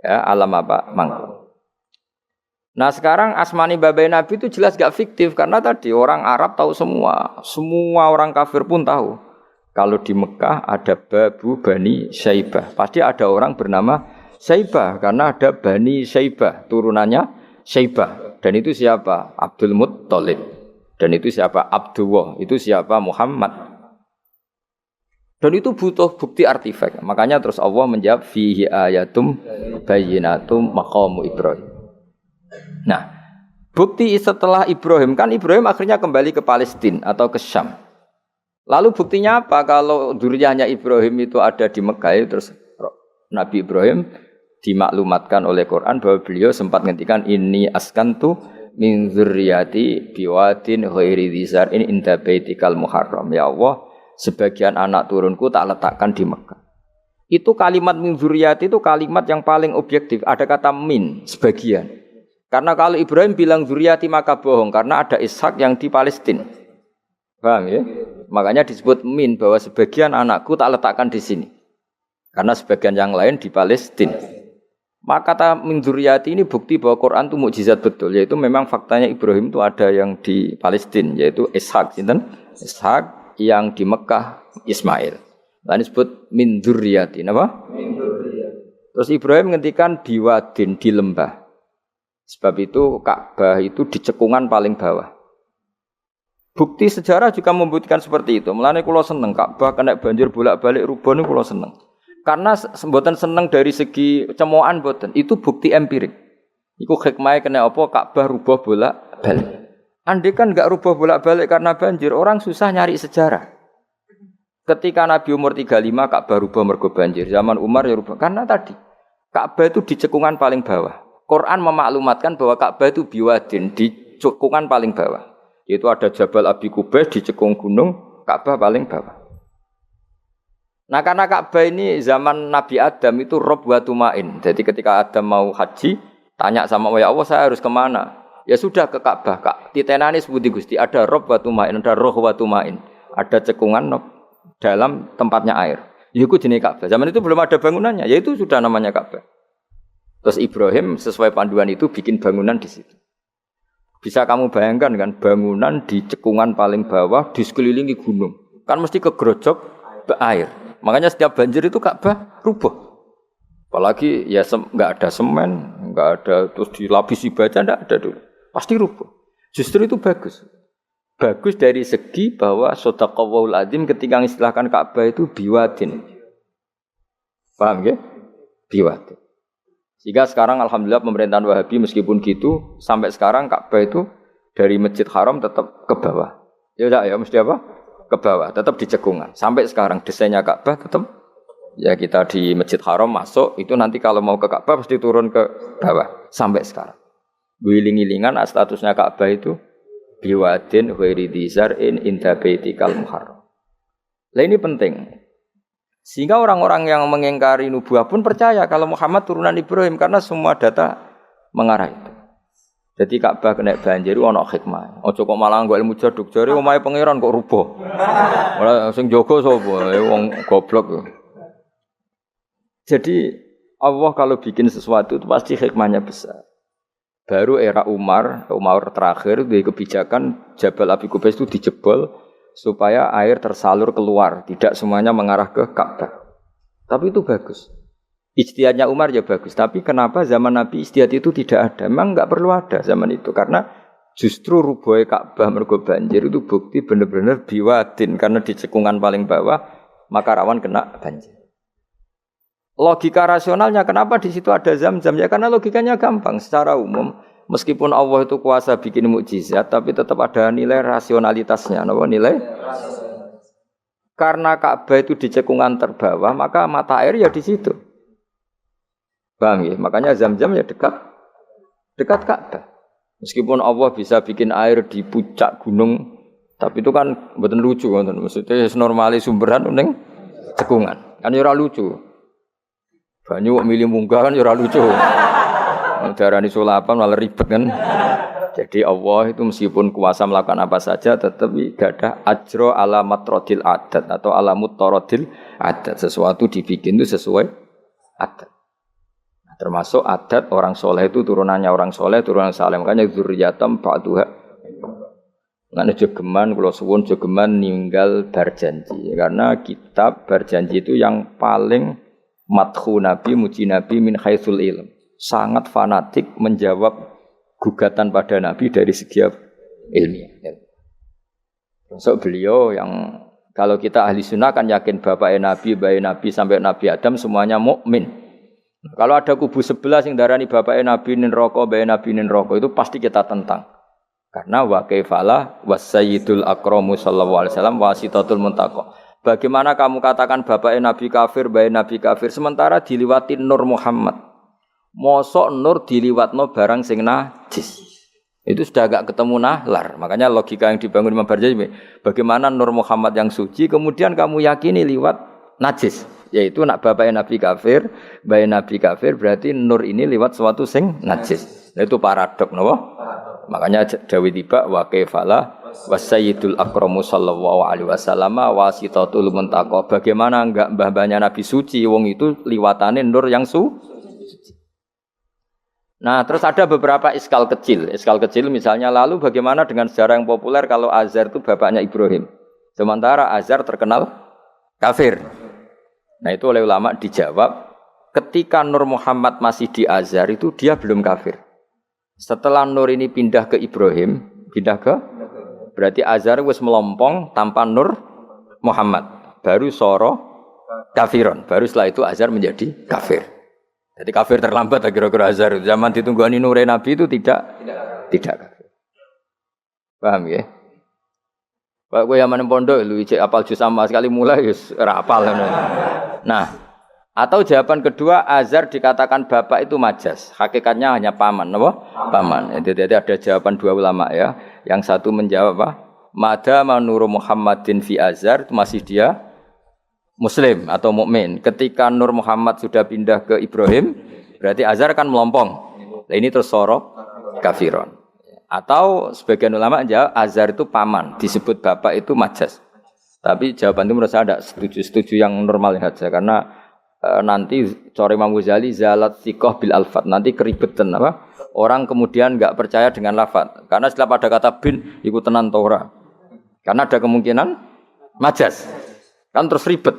Ya, alam apa? Mangkul. Nah sekarang asmani babai Nabi itu jelas gak fiktif karena tadi orang Arab tahu semua orang kafir pun tahu. Kalau di Mekah ada Babu Bani Syaibah, pasti ada orang bernama Syaibah karena ada Bani Syaibah, turunannya Syaibah. Dan itu siapa? Abdul Muttalib. Dan itu siapa? Abdullah. Itu siapa? Muhammad. Dan itu butuh bukti artefak. Makanya terus Allah menjawab fihi ayatum bayyinatum maqamu Ibrahim. Nah, bukti setelah Ibrahim, kan Ibrahim akhirnya kembali ke Palestina atau ke Syam. Lalu buktinya apa? Kalau dzurriyyahnya Ibrahim itu ada di Mekah, terus Nabi Ibrahim dimaklumatkan oleh Quran bahwa beliau sempat ngendikan inni askantu min dzurriyyati biwadin ghairi dzar'in inda baitikal muharram. Ya Allah, sebagian anak turunku tak letakkan di Mekah. Itu kalimat min dzurriyyati itu kalimat yang paling objektif. Ada kata min, sebagian. Karena kalau Ibrahim bilang dzurriyyati maka bohong karena ada Ishak yang di Palestina. Paham ya? Makanya disebut min bahwa sebagian anakku tak letakkan di sini. Karena sebagian yang lain di Palestina. Maka kata min dzurriyyati ini bukti bahwa Quran itu mukjizat betul, yaitu memang faktanya Ibrahim itu ada yang di Palestina yaitu Ishak, Ishak yang di Mekah Ismail. Lalu disebut min dzurriyyati, apa? Min dzurriyyati. Terus Ibrahim ngendikan biwadin, di lembah. Sebab itu Ka'bah itu di cekungan paling bawah. Bukti sejarah juga membuktikan seperti itu. Mulane kula seneng Ka'bah kena banjir bolak-balik rubuh niku kula seneng. Karena mboten seneng dari segi cemoan mboten, itu bukti empirik. Iku hikmahe kena apa Ka'bah rubuh bolak-balik. Andai kan enggak rubuh bolak-balik karena banjir, orang susah nyari sejarah. Ketika Nabi umur 35 Ka'bah rubuh mergo banjir, zaman Umar ya rubuh karena tadi Ka'bah itu di cekungan paling bawah. Quran memaklumatkan bahwa Ka'bah itu biwadin, di cekungan paling bawah. Yaitu ada Jabal Abi Qubais di cekung gunung, Ka'bah paling bawah. Nah karena Ka'bah ini zaman Nabi Adam itu rob wa tumain. Jadi ketika Adam mau haji, tanya sama ya Allah saya harus kemana? Ya sudah ke Ka'bah. Titenane sebuti Gusti, ada rob wa tumain, ada roh wa tumain. Ada cekungan dalam tempatnya air. Itu jenis Ka'bah. Zaman itu belum ada bangunannya, yaitu sudah namanya Ka'bah. Terus Ibrahim sesuai panduan itu bikin bangunan di situ. Bisa kamu bayangkan kan bangunan di cekungan paling bawah di sekelilingi gunung. Kan mesti kegerojok air. Makanya setiap banjir itu Ka'bah rubuh. Apalagi ya enggak ada semen, enggak ada terus dilapisi baja, enggak ada dulu. Pasti rubuh. Justru itu bagus. Bagus dari segi bahwa shadaqallahul adzim ketika mengistilahkan Ka'bah itu biwadin. Paham ya? Biwadin. Sehingga sekarang alhamdulillah pemerintahan Wahabi meskipun gitu sampai sekarang Ka'bah itu dari Masjid Haram tetap ke bawah. Ya enggak ya mesti apa? ke bawah, tetap di cekungan. Sampai sekarang desainnya Ka'bah tetap ya kita di Masjid Haram masuk itu nanti kalau mau ke Ka'bah pasti turun ke bawah sampai sekarang. Wiling-wilingan statusnya Ka'bah itu biwadin ghairi dzar'in inda baitikal muharram. Lah ini penting. Sehingga orang-orang yang mengingkari nubuah pun percaya kalau Muhammad turunan Ibrahim karena semua data mengarah itu. Jadi Ka'bah kena banjir ana hikmah. Aja kok malah nggo ilmu jaduk jare omahe pangeran kok rubuh. Ora sing jaga sapa? Wong goblok. Jadi Allah kalau bikin sesuatu itu pasti hikmahnya besar. Baru era Umar terakhir di kebijakan Jabal Abi Qubais itu dijebol supaya air tersalur keluar, tidak semuanya mengarah ke Ka'bah. Tapi itu bagus. Ijtihadnya Umar ya bagus, tapi kenapa zaman Nabi ijtihad itu tidak ada? Memang enggak perlu ada zaman itu, karena justru rubuhnya Ka'bah mergo banjir itu bukti benar-benar biwadin, karena di cekungan paling bawah maka rawan kena banjir. Logika rasionalnya kenapa di situ ada Zam-Zam? Ya karena logikanya gampang. Secara umum, meskipun Allah itu kuasa bikin mukjizat, tapi tetap ada nilai rasionalitasnya. Apa nilai? Karena Ka'bah itu di cekungan terbawah, maka mata air ya di situ. Paham ya? Makanya Zam-Zam ya dekat Ka'bah. Meskipun Allah bisa bikin air di puncak gunung, tapi itu kan mboten lucu, maksudnya normali sumberan ning cekungan. Kan ora lucu. Banyu kok milih munggah kan ora lucu. Darani sulapan malah ribet kan. Jadi Allah itu meskipun kuasa melakukan apa saja tetap gadah ajro ala matrodil adat atau ala mutarodil adat. Sesuatu dibikin itu sesuai adat. Termasuk adat orang soleh itu turunannya orang soleh, turunan saleh. Makanya zuriyatam ba'duha. Ngene jogeman kula suwun jogeman ninggal berjanji. Karena kitab berjanji itu yang paling madhu Nabi, muji Nabi min haitsul ilm. Sangat fanatik menjawab gugatan pada Nabi dari segi ilmiah. Termasuk beliau yang kalau kita ahli sunnah kan yakin bapaknya Nabi, bayi Nabi sampai Nabi Adam semuanya mukmin. Kalau ada kubu sebelah yang darani bapaknya Nabi nin roko, bayi Nabi nin roko itu pasti kita tentang. Karena wa kaifalah wasayyidul akramu sallallahu alaihi wasallam wasitatul muntaqo. Bagaimana kamu katakan bapaknya Nabi kafir, bayi Nabi kafir sementara diliwatin Nur Muhammad. Mosok Nur diliwatno barang sing najis. Itu sudah agak ketemu nahlar. Makanya logika yang dibangun Imam Barjani, bagaimana Nur Muhammad yang suci kemudian kamu yakini liwat najis. Yaitu nak bapaknya Nabi kafir, bayi Nabi kafir berarti Nur ini liwat suatu sing najis. Nah, itu paradok napa? Makanya dawuh tiba wa kaifalah wasayyidul akramu sallallahu alaihi wasallam wasitatul muntaqo. Bagaimana enggak mbah-mbahnya Nabi suci wong itu liwatane nur yang suci. Nah, terus ada beberapa iskal kecil. Iskal kecil misalnya lalu bagaimana dengan sejarah yang populer kalau Azar itu bapaknya Ibrahim. Sementara Azar terkenal kafir. Nah, itu oleh ulama dijawab ketika Nur Muhammad masih di Azhar itu dia belum kafir. Setelah Nur ini pindah ke Ibrahim, berarti Azhar wis melompong tanpa Nur Muhammad. Baru soro kafiron. Baru setelah itu Azhar menjadi kafir. Jadi kafir terlambat kira-kira Azhar. Zaman ditunggani Nur Nabi itu tidak kafir. Paham ya? Pak gue yang mana pondok lu cek apal juz sama sekali mulai wis ora apal. Nah, atau jawaban kedua Azhar dikatakan bapak itu majas, hakikatnya hanya paman, apa? Paman. Jadi ada jawaban dua ulama ya. Yang satu menjawab apa? Madama Nur Muhammadin fi Azhar itu masih dia muslim atau mukmin. Ketika Nur Muhammad sudah pindah ke Ibrahim, berarti Azhar kan melompong. Nah, ini terus sorok kafiron. Atau sebagian ulama jawab Azhar itu paman, disebut bapak itu majas. Tapi jawaban itu menurut saya tidak setuju yang normal saja karena nanti cara Imam Ghazali zalat thiqah bil alfat, nanti keribetan apa? Orang kemudian enggak percaya dengan lafaz. Karena setelah pada kata bin ikut tenan Torah. Karena ada kemungkinan majas. Kan terus ribet.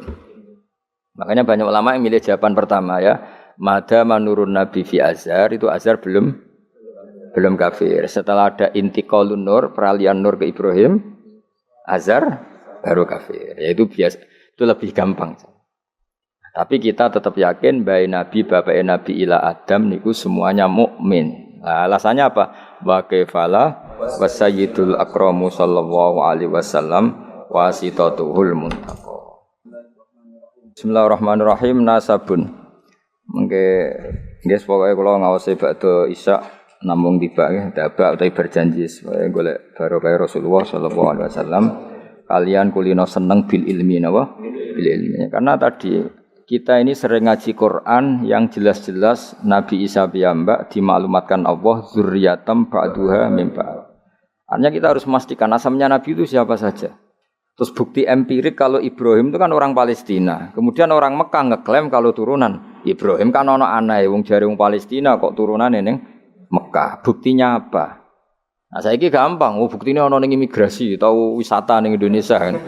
Makanya banyak ulama yang milih jawaban pertama ya. Madama nurun nabi fi Azhar, itu Azhar belum kafir. Setelah ada intiqalun nur, peralihan nur ke Ibrahim, Azhar baru kafir. Yaitu biasa, itu lebih gampang. Tapi kita tetap yakin bayi Nabi, bapak Nabi ila Adam niku semuanya mukmin. Nah, alasannya apa? Wa kaifalah wasayyidul akramu sallallahu alaihi wasallam wasitatuhul muntaqa. Bismillahirrahmanirrahim. Nasabun. Mengke nggih pokoke kula ngawasi badhe isya namung tiba nggih dabak utawi berjanji supaya golek barokah Rasulullah sallallahu alaihi wasallam kalian kulino seneng bil ilmi napa bil ilmi. Karena tadi kita ini sering ngaji Quran yang jelas-jelas Nabi Isa piyambak dimaklumatkan Allah zurriyatam ba'duha min ba'd. Artinya kita harus memastikan asalnya Nabi itu siapa saja. Terus bukti empirik kalau Ibrahim itu kan orang Palestina. Kemudian orang Mekah ngeklaim kalau turunan Ibrahim kan ono anake wong jare wong Palestina kok turunane ning Mekah. Buktinya apa? Nah, saiki gampang. Oh, buktinya ono ning imigrasi atau wisata ning Indonesia kan.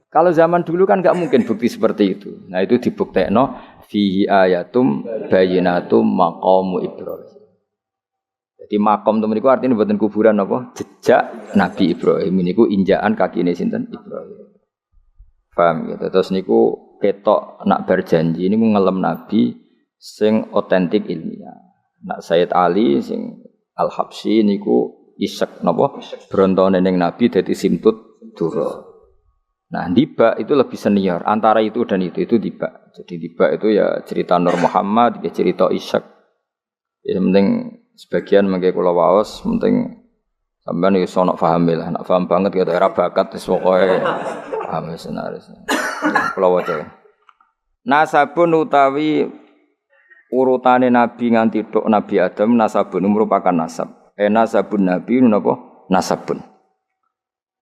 Kalau zaman dulu kan enggak mungkin bukti seperti itu. Nah, itu dibuktekno fihi ayatum bayyinatum maqamu Ibrahim. Jadi makom temen niku artine mboten kuburan apa? Jejak Nabi Ibrahim niku injakan kakine sinten Ibrahim. Paham gitu. Terus niku ketok nak berjanji niku ngelem Nabi sing otentik ilmiah. Nak Sayyid Ali sing Al-Habsyi niku isek napa? Brontone ning Nabi dadi simtut dura. Nah, Diba itu lebih senior antara itu dan itu Diba. Jadi Diba itu ya cerita Nur Muhammad, ya cerita Ishak. Ya penting sebagian mengke kula waos penting sampean iso nak paham lah, nak paham banget ya era bakat wis pokoke paham senaris. Kula waca. Nasabun utawi urutane nabi nganti tok Nabi Adam nasabun merupakan nasab. Nasabun nabi napa? Nasabun.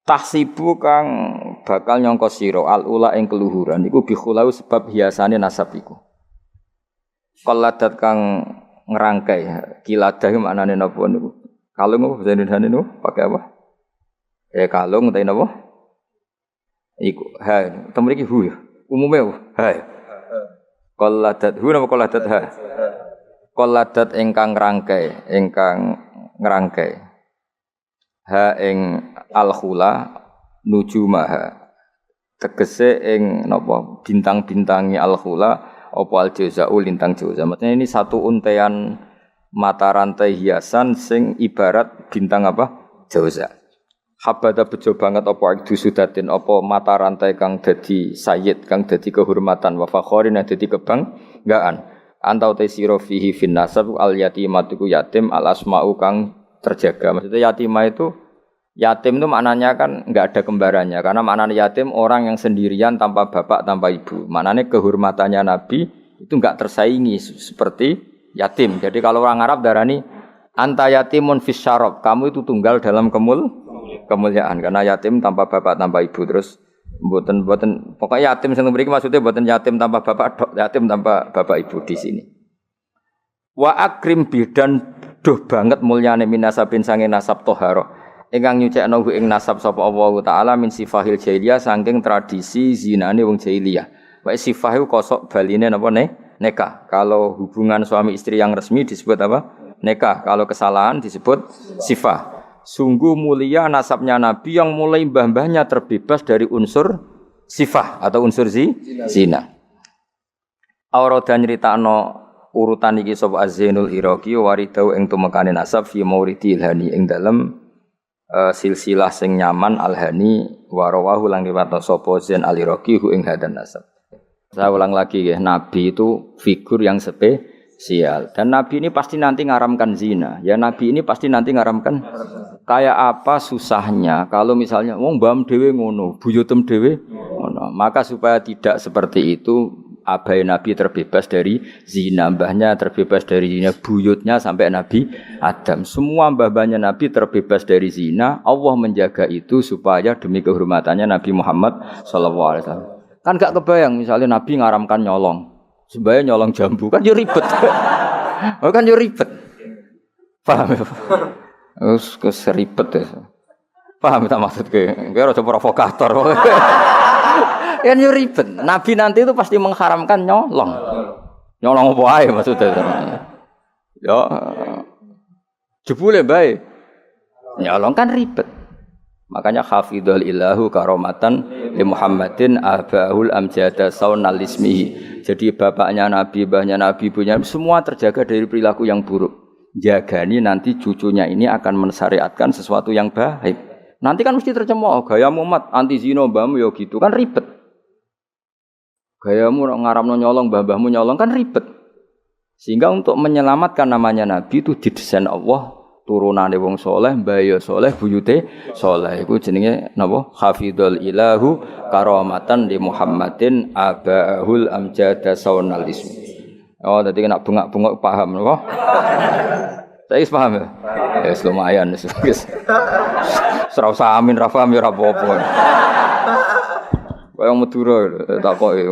Tahsibu kang bakal nyangka sira al-ula ing keluhuran iku bikhulau sebab hiasane nasab iku. Qalladat kang ngerangkai kiladah maknane napa niku? Kalung apa bahasa Indonesia niku? Pakai apa? Kalung utawa napa? Iku ha, temu iki hu ya. Umume ha. Qalladat hu napa qalladat ha? Qalladat ingkang ngerangkai. Ha ing al-khula nujumaha. Tegese ing napa bintang-bintangi al-khula apa al-jauza'u lintang jauza. Maksudnya ini satu untean mata rantai hiasan sing ibarat bintang apa? Jauza. Habada bejo banget apa ikdu sudatin apa mata rantai kang dadi sayyid, kang dadi kehormatan wa fakhorin dadi kebanggaan. Antau te sira fihi fin nasab al yatimatu yatim al asma'u kang terjaga. Maksudnya yatimah itu yatim itu maknanya kan enggak ada kembarannya karena maknanya yatim orang yang sendirian tanpa bapak tanpa ibu. Maknanya kehormatannya Nabi itu enggak tersaingi seperti yatim. Jadi kalau orang Arab darani anta yatimun fis syarab, kamu itu tunggal dalam kemuliaan karena yatim tanpa bapak tanpa ibu. Terus mboten pokoknya yatim sing mriki maksudnya mboten yatim tanpa bapak, yatim tanpa bapak ibu di sini. Wa akrim bidan duh banget mulyane minasabin sange nasab toharoh. Ingkang nyucekno ing nasab sapa Allah taala min sifahil jahiliyah saking tradisi zinane wong jahiliyah. Wae sifah iku kosok baline napa nikah. Kalau hubungan suami istri yang resmi disebut apa? Nikah. Kalau kesalahan disebut sifah. Sungguh mulia nasabnya Nabi yang mulai mbah-mbahnya terbebas dari unsur sifah atau unsur zina. Aurada nyritakno urutan iki sapa Az-Zainul Iraqi waridau ing tumekane nasab fi mauridil hani ing dalem silsilah sing nyaman al-hani wa rawahu lan riwayat sapa Zain al-Iraqi ing hadan nasab. Saya ulang lagi ya, Nabi itu figur yang spesial dan Nabi ini pasti nanti ngaramkan zina. Ya Nabi ini pasti nanti ngaramkan kayak apa susahnya kalau misalnya wong mbam dhewe ngono, buyutem dhewe ngono. Maka supaya tidak seperti itu abai Nabi terbebas dari zina, mbahnya terbebas dari zina, buyutnya sampai Nabi Adam. Semua mbah-mbahnya Nabi terbebas dari zina. Allah menjaga itu supaya demi kehormatannya Nabi Muhammad SAW. Kan gak kebayang misalnya Nabi ngaramkan nyolong. Sebaya nyolong jambu kan yo ribet. Kan yo ribet. Paham ya? Wis ribet ya. Paham tak maksudke? Kowe ora provokator. Ya yo ribet. Nabi nanti itu pasti mengharamkan nyolong. Nyolong apa ae maksudnya. Ya jebule bae. Nyolong kan ribet. Makanya hafidhul ilahu karomatan li Muhammadin abahul amjada saunal ismihi. Jadi bapaknya Nabi, mbahnya Nabi, ibunya semua terjaga dari perilaku yang buruk. Jagani nanti cucunya ini akan mensyariatkan sesuatu yang baik. Nanti kan mesti tercemooh gaya Muhammad anti zina mbahmu ya gitu kan ribet. Gayamu ngaramno nyolong mbah-mbahmu nyolong kan ribet. Sehingga untuk menyelamatkan namanya Nabi itu didesain Allah turunane wong soleh, mbaya soleh, buyute soleh. Iku jenenge napa? Hafidhul ilahu karamatan li Muhammadin abahul amjada saunal ismi. Oh, tadi kena bengak-bengok paham napa? Saya paham ya? Ya lumayan wis. Serau samin ra paham ya ora apa-apa. Kayak Madura takoki.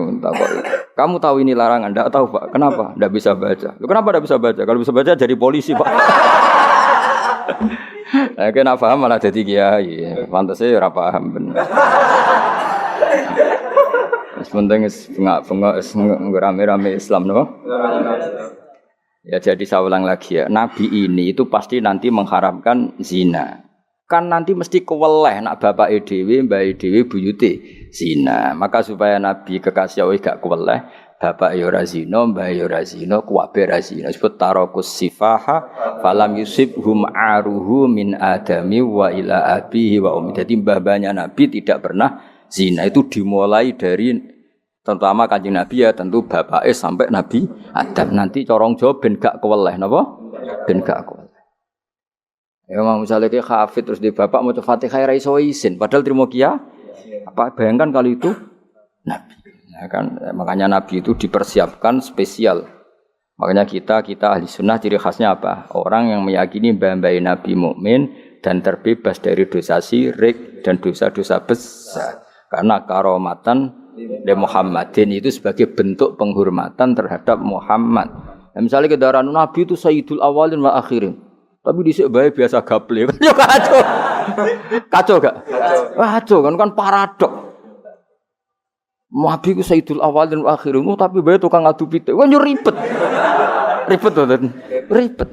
Kamu tahu ini larangan? Enggak tahu, Pak. Kenapa? Enggak bisa baca. Loh, kenapa enggak bisa baca? Kalau bisa baca jadi polisi, Pak. Nah, kena paham malah jadi kiai. Pantasnya ora paham bener. Penting bengak-bengok rame-rame Islam no. Ya jadi saya ulang lagi ya, Nabi ini itu pasti nanti mengharamkan zina. Kan nanti mesti keweleh nak bapak dhewe, mbak dhewe buyute zina. Maka supaya Nabi kekasih Allah gak keweleh, bapak ya ora zina, mbak ya ora zina, kuwabe ora zina. Sebut tarakus sifaha falam yusibhum aruhu min adami wa ila abihi wa ummi. Jadi mbah-mbahnya Nabi tidak pernah zina. Itu dimulai dari terutama Kanjeng Nabi ya tentu bapake sampai Nabi Adam. Nanti corong Jawa ben gak keweleh napa? Ben gak keweleh. Ya mau misalnya ke hafid terus di bapak mau Fatihah ra iso izin padahal trimo kia. Apa bayangkan kali itu Nabi. Ya kan makanya Nabi itu dipersiapkan spesial. Makanya kita ahli sunnah ciri khasnya apa? Orang yang meyakini mbah-mbah Nabi mukmin dan terbebas dari dosa syirik dan dosa-dosa besar. Karena karomatan Muhammadin itu sebagai bentuk penghormatan terhadap Muhammad. Nah, misalnya kendaraan Nabi itu Sayyidul Awalin wa Akhirin. Tapi dhisik bae biasa gaple. Yo kacau. Kacau gak? Kacau kan paradok. Nabi itu Sayyidul Awalin wa Akhirin, tapi bae tukang adu pitik. Kan yo ribet. Ribet to, ribet.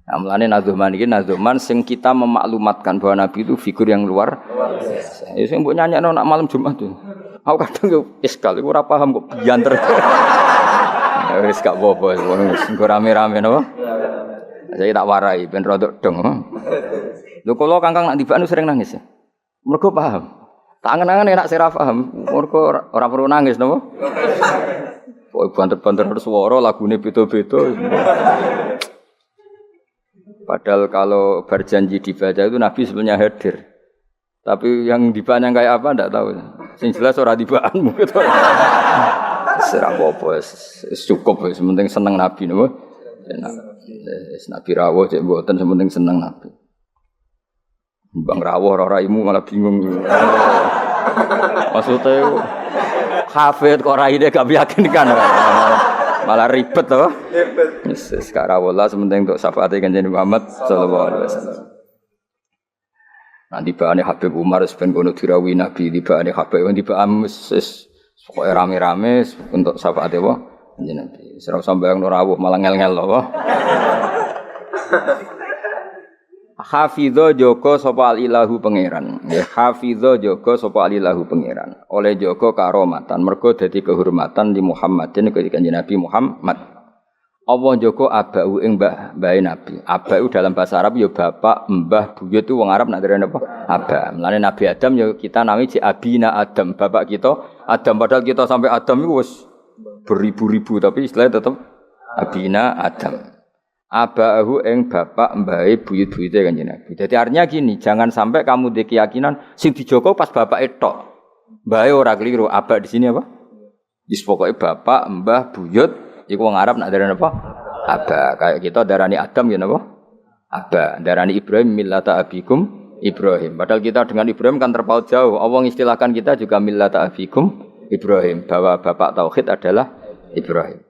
Nah, mulane Nazuman iki Nazuman sing kita memaklumatkan bahwa Nabi itu figur yang luar biasa. Ya sing mbok nyanyakno nak malam Jumat tuh. Aku kadang yo iskal iku ora paham kok bianter. Ya wis gak apa-apa, engko rame-rame napa? Saya tak warai ben rodok dong. Lho kula Kangkang nak tibaan sering nangis ya. Mergo paham. Tak angen-angen enak sira paham. Mergo ora perlu nangis napa? Kok banter-banter suara lagune beda-beda. Padahal kalau berjanji dibaca itu Nabi sebenarnya hadir. Tapi yang dibaan yang kayak apa enggak tahu. Sing jelas ora dibaanmu gitu. Serah apa cukup wis penting seneng Nabi napa. Nabi rawuh cek mboten penting seneng Nabi. Bang rawuh ora raimu malah bingung. Maksudnya hafid kok raine gak meyakinkan. Malah ribet to. Ribet. Sekarang wala sementing untuk syafaat Kanjeng Muhammad sallallahu alaihi wasallam. Nanti bahane Habib Umar ben kono dirawi Nabi dibahane Habib dibaham wis pokoke rame-rame untuk syafaat apa Kanjeng Nabi. Ora sambayang rawuh malah ngel-ngel lho. Hafidho joko sapa alilahu pangeran. Ya hafidho joko sapa alilahu pangeran. Oleh joko karomatan mergo dadi kehormatan di Muhammadin ketika Kanjeng Nabi Muhammad. Allah joko abau ing mbah Nabi. Abau dalam bahasa Arab ya bapak, mbah, buyut itu wong Arab nak derene apa? Aba. Mulane Nabi Adam ya kita nami ji abina Adam, bapak kita Adam padahal kita sampai Adam itu wis beribu-ribu tapi istilahnya tetap abina Adam. Abahu ing bapak mbahe buyut-buyute Kanjeng Nabi. Jadi artinya gini, jangan sampai kamu de keyakinan sing dijogo pas bapak etok. Mbahe ora keliru, aba di sini apa? Wis pokoke bapak, mbah, buyut iku wong Arab nak darani apa? Aba. Kayak kita darani Adam ya napa? Aba. Darani Ibrahim millata abikum Ibrahim. Padahal kita dengan Ibrahim kan terpaut jauh. Allah istilahkan kita juga millata abikum Ibrahim, bahwa bapak tauhid adalah Ibrahim.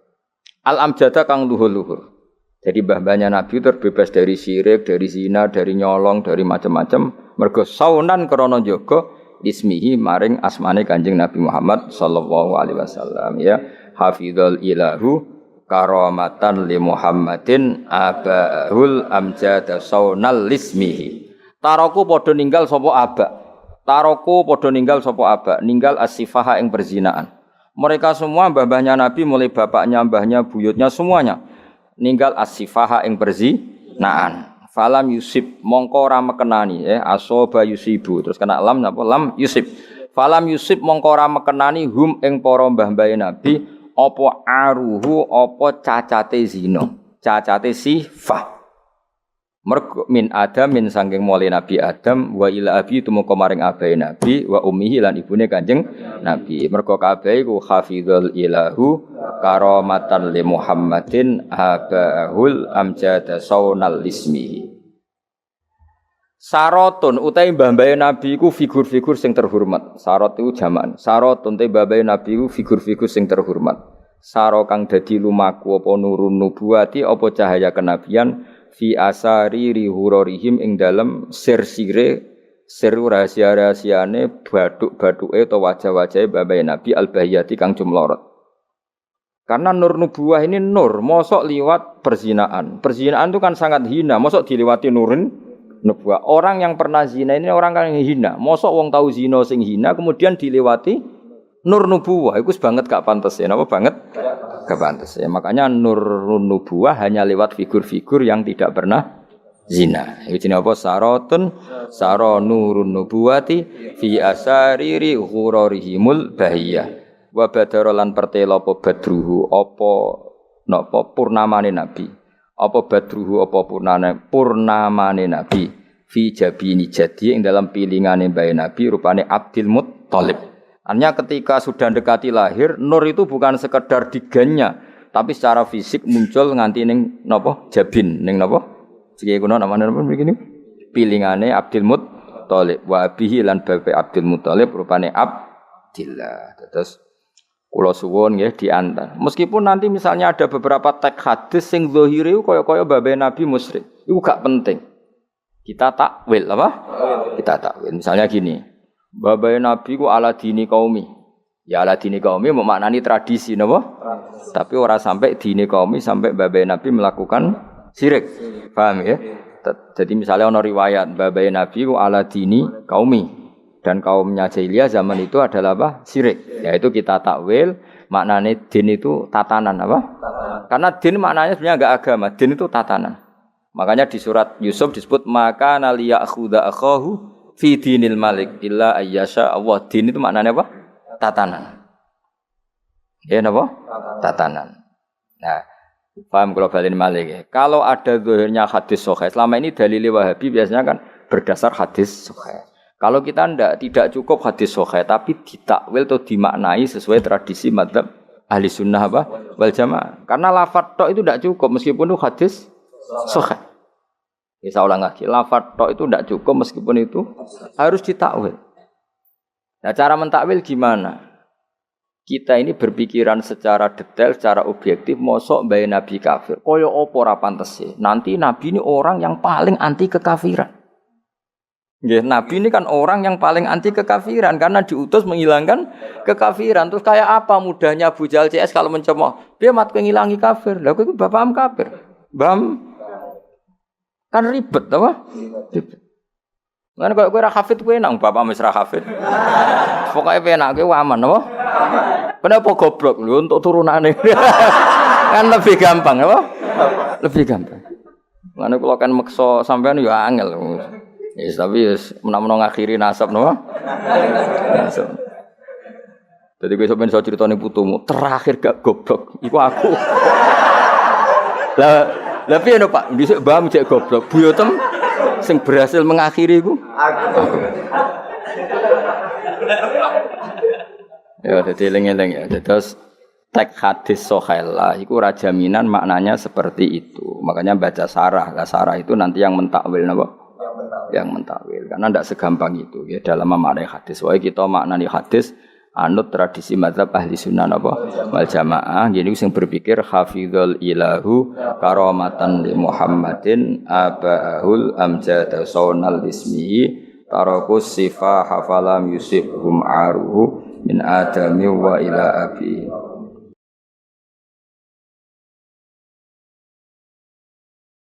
Al-amjada kang luhur-luhur. Jadi mbah-mbahnya Nabi terbebas dari syirik, dari zina, dari nyolong, dari macam-macam. Mergo saunan krana jaga ismihi maring asmane Kanjeng Nabi Muhammad sallallahu alaihi wasallam ya. Hafizul ilahu karamatan li Muhammadin abahul amjada saunal lismihi. Taroku padha ninggal sapa aba. Taroku padha ninggal sapa aba, ninggal as-sifaha ing perzinaan. Mereka semua mbah-mbahnya Nabi mulai bapaknya, mbahnya, buyutnya semuanya ninggal as-sifaha ing perzinaan. falam yusib mongko ora mekenani asoba yusibu terus kena lam napa lam yusib falam yusib mongko ora mekenani hum ing para mbah-mbahe nabi apa aruhu apa cacate zina cacate sifah mergo min Adam min saking mule Nabi Adam wa ila abi tumeka maring abahe Nabi wa ummihi lan ibune Kanjeng Nabi mergo kabeh iku hafizul ilahu karamatan li Muhammadin abahul amjada saunal ismihi sarotun utahe mbah-mbahe Nabi iku figur-figur sing terhormat sarot iku jaman sarotun te mbah-mbahe Nabi iku figur-figur sing terhormat saro kang dadi lumaku apa nurun nubuwati apa cahaya kenabian fi asari rihurorihim ing dalem sir-sire sir rahasia-rahasiane bathuk-bathuke utawa wajah-wajahe babahe Nabi al-bahiyati kang jumlorot. Karena nur nubuwah ini nur, mosok liwat perzinaan. Perzinaan itu kan sangat hina, mosok diliwati nurin nubuwah. Orang yang pernah zina ini orang yang hina. Mosok wong tahu zina sing hina kemudian dilewati nur nubuwah. Iku banget gak pantes ya, napa banget? Gak pantes ya. Makanya nur nubuwah hanya lewat figur-figur yang tidak pernah zina. Iku jenenge apa? Sarotun saro nurun nubuwati fi asariri ghurarihimul bahiyah. Wa badara lan pertela apa badruhu apa napa purnamane nabi. Apa badruhu apa purnamane nabi fi jabini jadi ing dalam pilingane bae nabi rupane Abdul Muttalib. Artinya ketika sudah dekati lahir, nur itu bukan sekedar diganya, tapi secara fisik muncul nganti ning napa jabin, ning napa? Siki kuno namane napa begini? Pilingane Abdul Muttalib wa abihi lan bapak Abdul Muttalib rupane Abdillah. Terus kula suwun nggih diantar. Meskipun nanti misalnya ada beberapa teks hadis sing zahire kaya-kaya babe Nabi musyrik. Iku gak penting. Kita takwil apa? Kita takwil. Misalnya gini. Babai Nabi ku ala dini kaumi. Ya ala dini kaumi memaknani tradisi napa? Tapi ora sampai dini kaumi sampai babai Nabi melakukan syirik. Paham ya? Jadi misalnya ana riwayat babai Nabi ku ala dini kaumi dan kaumnya jahiliyah zaman itu adalah apa? Syirik. Yaitu kita takwil maknanya din itu tatanan apa? Karena din maknanya sebenarnya enggak agama, din itu tatanan. Makanya di surat Yusuf disebut maka naliya akhudha akhahu fi dinil malik illa ayyasha Allah. Din itu maknanya apa? Tatanan. Ya napa? Tatanan. Nah, paham kalau balin malik ya. Kalau ada zahirnya hadis sahih, selama ini dalil Wahabi biasanya kan berdasar hadis sahih. Kalau kita tidak cukup hadis sahih tapi ditakwil atau dimaknai sesuai tradisi mazhab ahli sunnah apa? Wal jamaah. Karena lafadz tok itu tidak cukup meskipun itu hadis sahih. Saya ulang lagi, lafadz tok itu tidak cukup meskipun itu harus ditakwil. Nah, cara mentakwil gimana? Kita ini berpikiran secara detail, secara objektif, mosok bae Nabi kafir. Kaya apa ora pantes sih? Nanti Nabi ini orang yang paling anti kekafiran. Nggih, Nabi ini kan orang yang paling anti kekafiran karena diutus menghilangkan kekafiran. Terus kayak apa mudahnya Abu Jahal CS kalau mencemooh? Dia mat ngilangi kafir. Lah kowe bapakam kafir. Bam kan ribet apa? Ribet. Kan kowe ora hafid kowe nang bapak wis ra hafid. Pokoke penak kowe aman apa? Kenapa goblok lho untuk turunane? Kan lebih gampang apa? Lebih gampang. Ngene kula kan meksa sampean ya angel. Yes, tapi wis menawa ngakhiri nasab napa? Nasab. Dadi kowe sampeyan iso critane putumu, terakhir gak goblok iku aku. Lah piye no Pak? Dhisik mbah cek goblok. Buyotem sing berhasil mengakhiri iku aku. Ya dadi eling-eling ya. Terus teks hadis sahih lah iku ora jaminan maknanya seperti itu. Makanya baca sarah. Lah sarah itu nanti yang mentakwil napa? Yang mentakwil. Karena ndak segampang itu ya dalam memaknai hadis. Wae kita maknani hadis anut tradisi mazhab ahli sunnah apa wal jamaah jadi sing berpikir hafizul ilahu karamatan li Muhammadin abahul amjad saunal ismi tarakus sifa hafalam yusibhum aruhu min adami wa ila abi